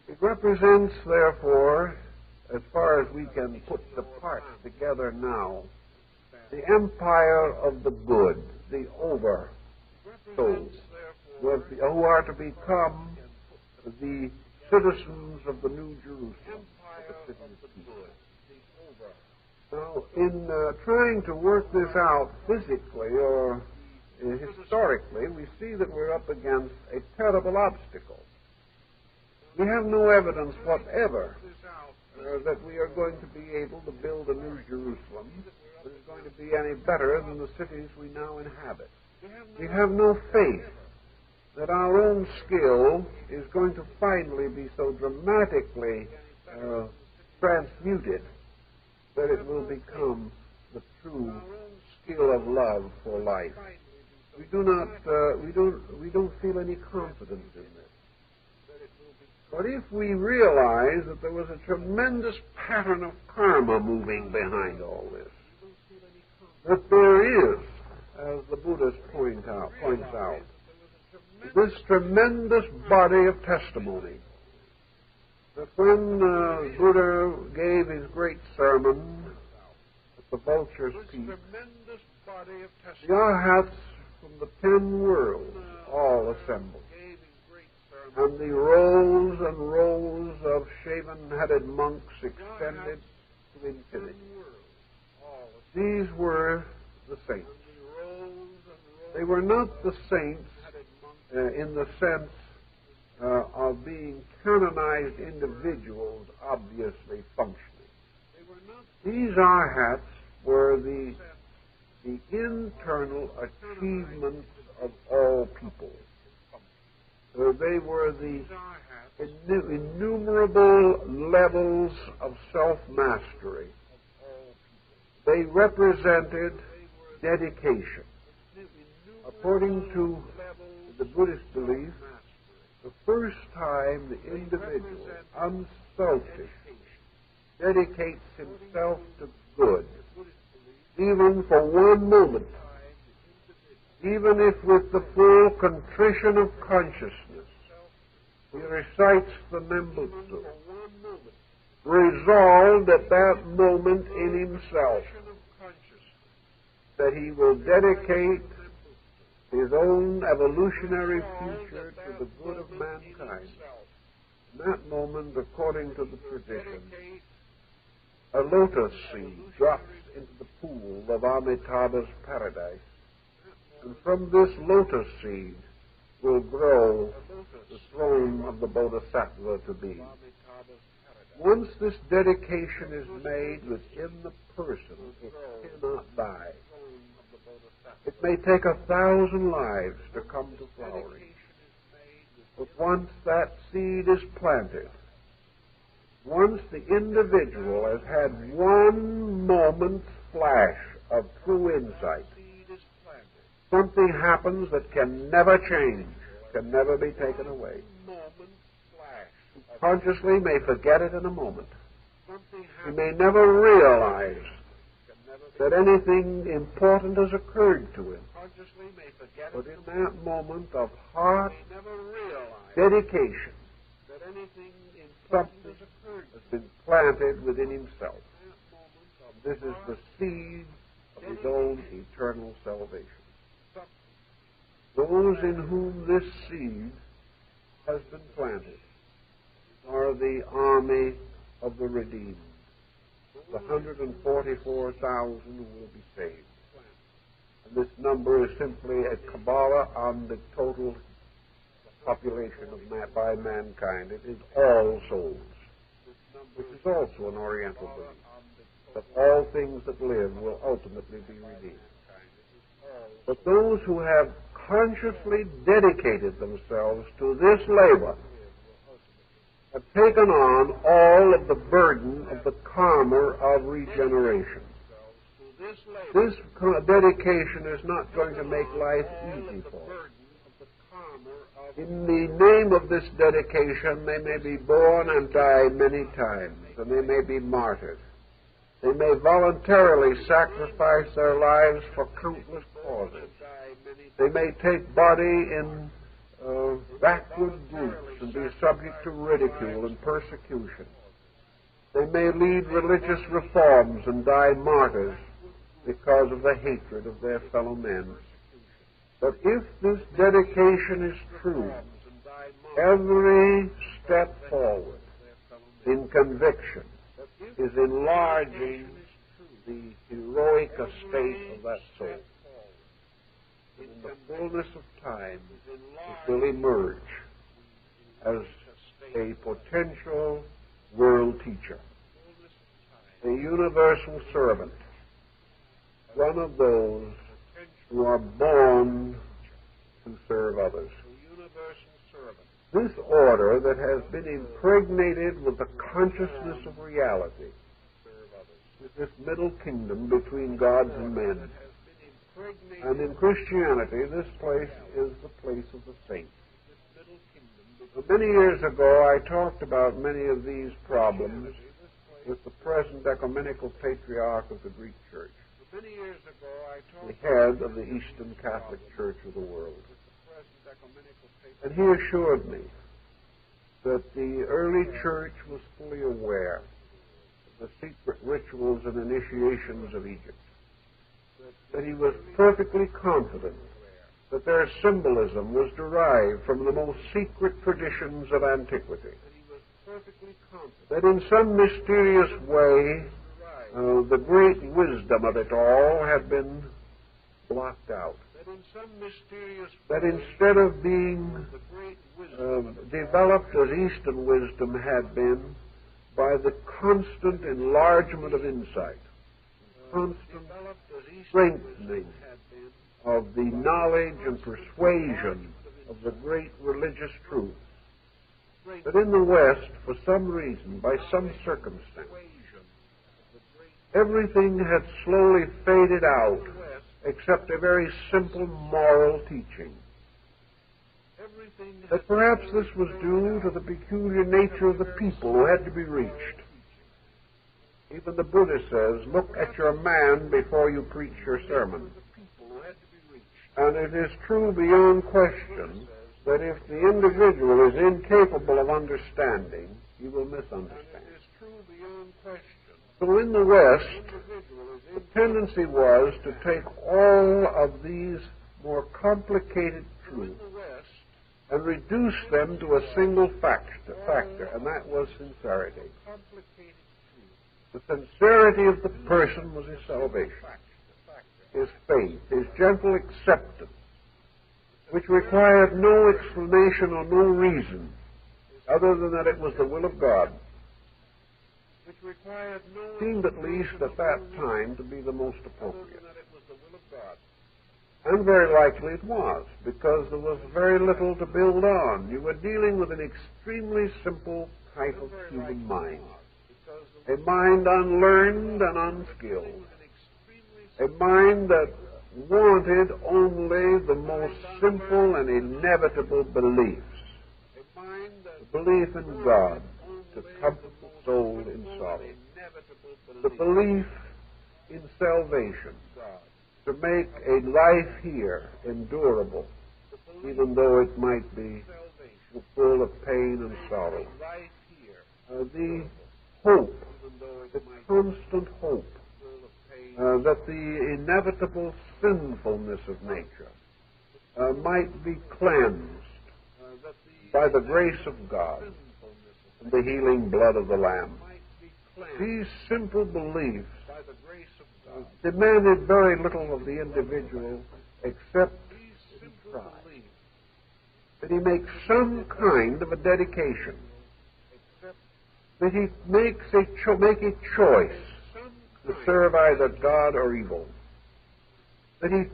It represents, therefore, as far as we can put the parts together now, the empire of the good, the over souls, who are to become the citizens of the New Jerusalem, of the city of peace. Now, in trying to work this out physically or historically, we see that we're up against a terrible obstacle. We have no evidence whatever that we are going to be able to build a New Jerusalem that is going to be any better than the cities we now inhabit. We have no faith that our own skill is going to finally be so dramatically transmuted that it will become the true skill of love for life. We don't feel any confidence in this. But if we realize that there was a tremendous pattern of karma moving behind all this, that there is, as the Buddhist points out, this tremendous body of testimony, that when Buddha gave his great sermon at the Vulture's Peak, the Arhats from the 10 worlds all assembled, and the rows and rows of shaven-headed monks extended to infinity. These were the saints. They were not the saints in the sense of being canonized individuals obviously functioning. These Arhats were the internal achievements of all people. They were the innumerable levels of self-mastery. They represented dedication. According to the Buddhist belief, the first time the individual, unselfish, dedicates himself to good, even for one moment, even if with the full contrition of consciousness, he recites the Nembutsu, resolved at that moment in himself that he will dedicate his own evolutionary future to the good of mankind. In that moment, according to the tradition, a lotus seed drops into the pool of Amitabha's paradise, and from this lotus seed will grow the throne of the Bodhisattva to be. Once this dedication is made within the person, it cannot die. It may take 1,000 lives to come to flowering. But once that seed is planted, once the individual has had one moment's flash of true insight, something happens that can never change, can never be taken away. Consciously may forget it in a moment. He may never realize that anything important has occurred to him. But in that moment of heart dedication, something has been planted within himself. This is the seed of his own eternal salvation. Those in whom this seed has been planted are the army of the redeemed, the 144,000 who will be saved. And this number is simply a Kabbalah on the total population by mankind. It is all souls, which is also an Oriental belief. that all things that live will ultimately be redeemed. But those who have consciously dedicated themselves to this labor have taken on all of the burden of the karma of regeneration. This dedication is not going to make life easy for them. In the name of this dedication, they may be born and die many times, and they may be martyred. They may voluntarily sacrifice their lives for countless causes. They may take body in backward groups and be subject to ridicule and persecution. They may lead religious reforms and die martyrs because of the hatred of their fellow men. But if this dedication is true, every step forward in conviction is enlarging the heroic estate of that soul. In the fullness of time, it will emerge as a potential world teacher, a universal servant, one of those who are born to serve others. This order that has been impregnated with the consciousness of reality is this middle kingdom between gods and men. And in Christianity, this place is the place of the saints. Many years ago, I talked about many of these problems with the present ecumenical patriarch of the Greek Church, the head of the Eastern Catholic Church of the world. And he assured me that the early church was fully aware of the secret rituals and initiations of Egypt, that he was perfectly confident that their symbolism was derived from the most secret traditions of antiquity, that in some mysterious way the great wisdom of it all had been blocked out, that instead of being developed as Eastern wisdom had been by the constant enlargement of insight, constant strengthening of the knowledge and persuasion of the great religious truths, that in the West, for some reason, by some circumstance, everything had slowly faded out except a very simple moral teaching. That perhaps this was due to the peculiar nature of the people who had to be reached. Even the Buddha says, look at your man before you preach your sermon. And it is true beyond question that if the individual is incapable of understanding, he will misunderstand. So in the West, the tendency was to take all of these more complicated truths and reduce them to a single factor, and that was sincerity. The sincerity of the person was his salvation, his faith, his gentle acceptance, which required no explanation or no reason other than that it was the will of God, seemed at least at that time to be the most appropriate. And very likely it was, because there was very little to build on. You were dealing with an extremely simple type of human mind, a mind unlearned and unskilled, a mind that wanted only the most simple and inevitable beliefs, the belief in God to comfort the soul in sorrow, the belief in salvation, to make a life here endurable, even though it might be full of pain and sorrow. The hope, the constant hope that the inevitable sinfulness of nature might be cleansed by the grace of God and the healing blood of the Lamb. These simple beliefs demanded very little of the individual except that he try, that he makes some kind of a dedication, that he make a choice to serve either God or evil, that he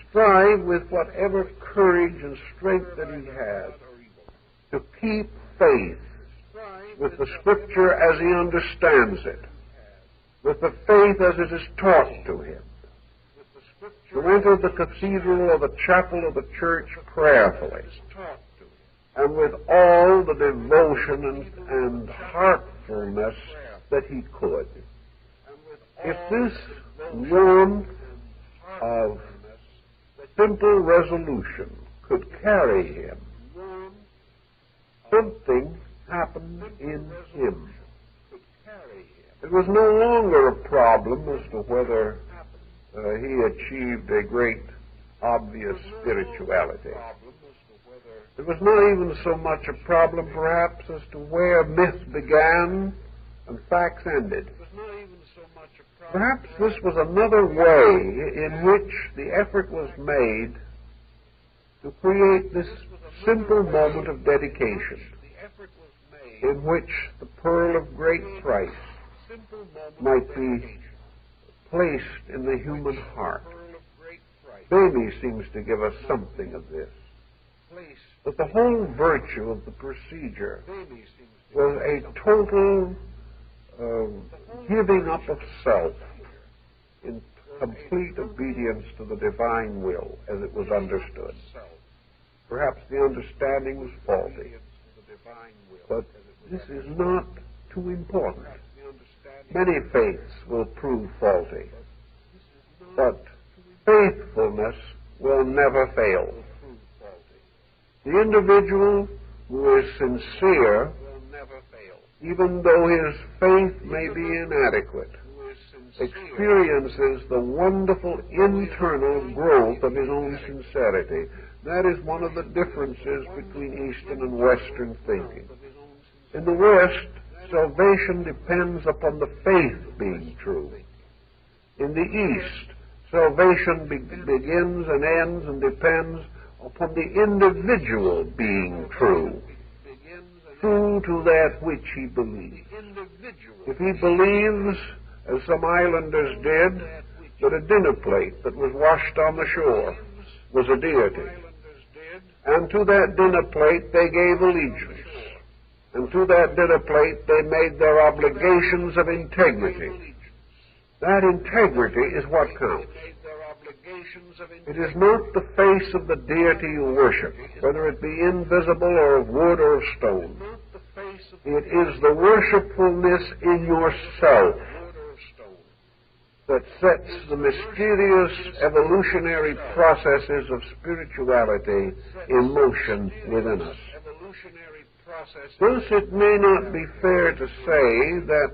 strive with whatever courage and strength that he has to keep faith with the Scripture as he understands it, with the faith as it is taught to him, to enter the cathedral or the chapel of the church prayerfully, and with all the devotion and heartfulness that he could. If this warmth of simple resolution could carry him, something happened in him. It was no longer a problem as to whether he achieved a great obvious spirituality. It was not even so much a problem, perhaps, as to where myth began and facts ended. Perhaps this was another way in which the effort was made to create this simple moment of dedication, in which the pearl of great price might be placed in the human heart. Bamey seems to give us something of this. But the whole virtue of the procedure was a total giving up of self in complete obedience to the divine will as it was understood. Perhaps the understanding was faulty, but this is not too important. Many faiths will prove faulty, but faithfulness will never fail. The individual who is sincere, even though his faith may be inadequate, experiences the wonderful internal growth of his own sincerity. That is one of the differences between Eastern and Western thinking. In the West, salvation depends upon the faith being true. In the East, salvation begins and ends and depends upon the individual being true to that which he believes. If he believes, as some islanders did, that a dinner plate that was washed on the shore was a deity, and to that dinner plate they gave allegiance, and to that dinner plate they made their obligations of integrity. That integrity is what counts. It is not the face of the deity you worship, whether it be invisible or of wood or of stone. It is the worshipfulness in yourself that sets the mysterious evolutionary processes of spirituality in motion within us. Thus, it may not be fair to say that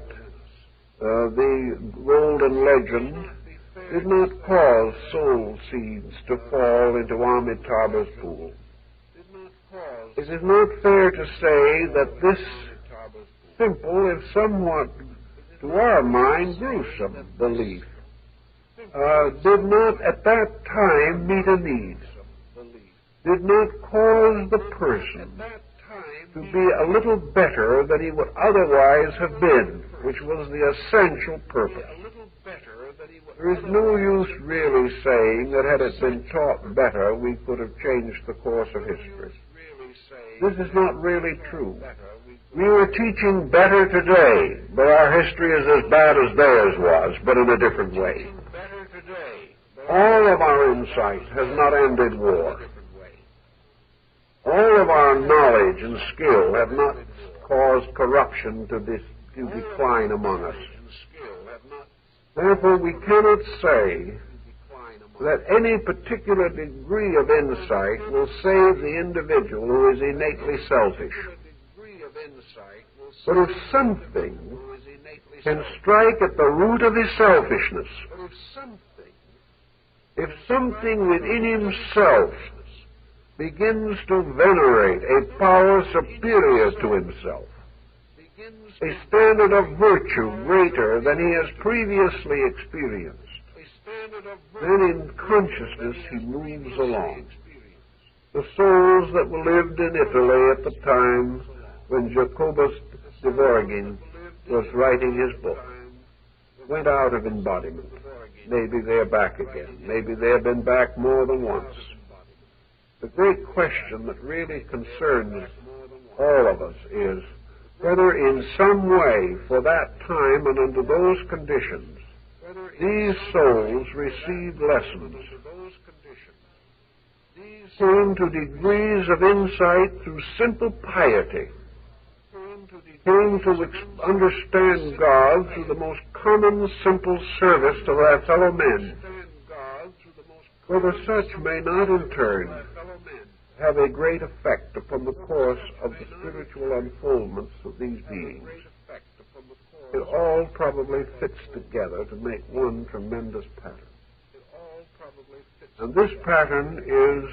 the golden legend did not cause soul seeds to fall into Amitabha's pool. It is not fair to say that this simple, if somewhat to our mind gruesome belief did not at that time meet a need, did not cause the person to be a little better than he would otherwise have been, which was the essential purpose. There is no use really saying that had it been taught better, we could have changed the course of history. This is not really true. We were teaching better today, but our history is as bad as theirs was, but in a different way. All of our insight has not ended war. All of our knowledge and skill have not caused corruption to decline among us. Therefore, we cannot say that any particular degree of insight will save the individual who is innately selfish. But if something can strike at the root of his selfishness, if something within himself begins to venerate a power superior to himself, a standard of virtue greater than he has previously experienced, then in consciousness he moves along. The souls that lived in Italy at the time when Jacobus de Voragine was writing his book went out of embodiment. Maybe they're back again. Maybe they have been back more than once. The great question that really concerns all of us is whether in some way, for that time and under those conditions, these souls received lessons, came to degrees of insight through simple piety, came to understand God through the most common, simple service to their fellow men, whether such may not in turn have a great effect upon the course of the spiritual unfoldments of these beings. It all probably fits together to make one tremendous pattern. And this pattern is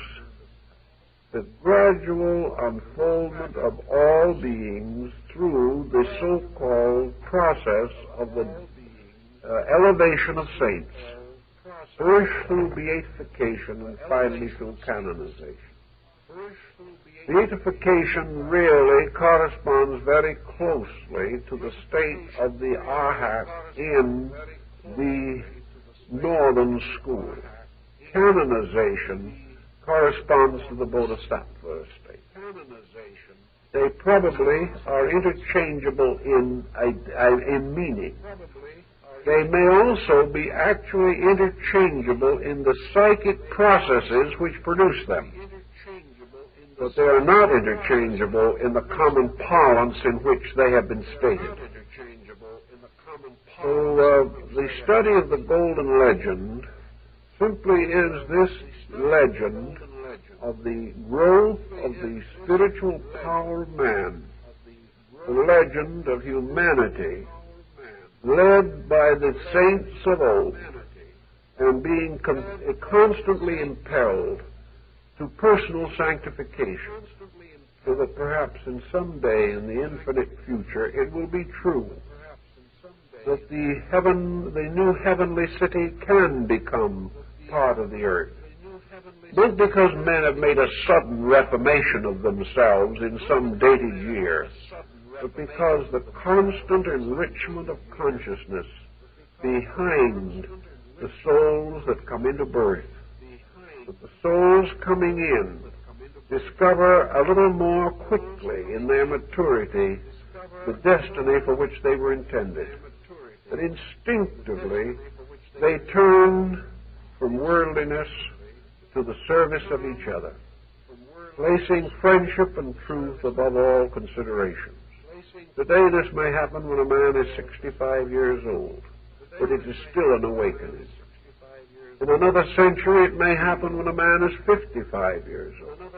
the gradual unfoldment of all beings through the so-called process of the elevation of saints, first through beatification and finally through canonization. Beatification really corresponds very closely to the state of the Arhat in the northern school. Canonization corresponds to the Bodhisattva state. They probably are interchangeable in meaning. They may also be actually interchangeable in the psychic processes which produce them. But they are not interchangeable in the common parlance in which they have been stated. So the study of the Golden Legend simply is this legend of the growth of the spiritual power of man, the legend of humanity led by the saints of old and being constantly impelled to personal sanctification, so that perhaps in some day in the infinite future it will be true that the new heavenly city can become part of the earth. Not because men have made a sudden reformation of themselves in some dated year, but because the constant enrichment of consciousness behind the souls that come into birth, that the souls coming in discover a little more quickly in their maturity the destiny for which they were intended. That instinctively they turn from worldliness to the service of each other, placing friendship and truth above all considerations. Today this may happen when a man is 65 years old, but it is still an awakening. In another century it may happen when a man is 55 years old.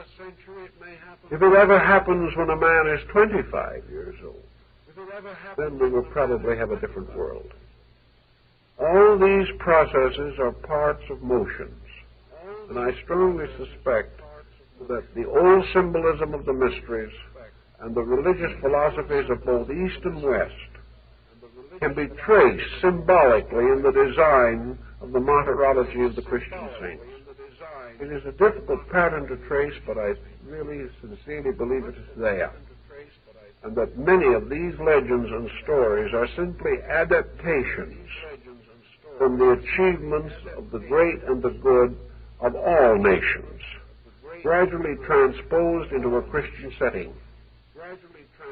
If it ever happens when a man is 25 years old, then we will probably have a different world. All these processes are parts of motions, and I strongly suspect that the old symbolism of the mysteries and the religious philosophies of both East and West can be traced symbolically in the design of the martyrology of the Christian saints. It is a difficult pattern to trace, but I really sincerely believe it is there, and that many of these legends and stories are simply adaptations from the achievements of the great and the good of all nations, gradually transposed into a Christian setting.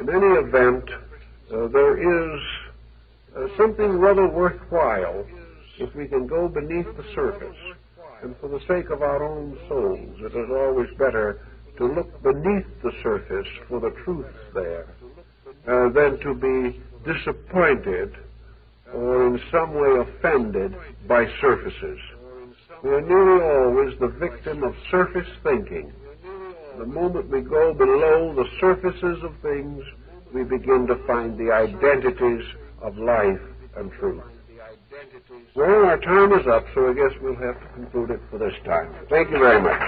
In any event, there is something rather worthwhile if we can go beneath the surface. And for the sake of our own souls, it is always better to look beneath the surface for the truths there than to be disappointed or in some way offended by surfaces. We are nearly always the victim of surface thinking. The moment we go below the surfaces of things, we begin to find the identities of life and truth. Well, our time is up, so I guess we'll have to conclude it for this time. Thank you very much.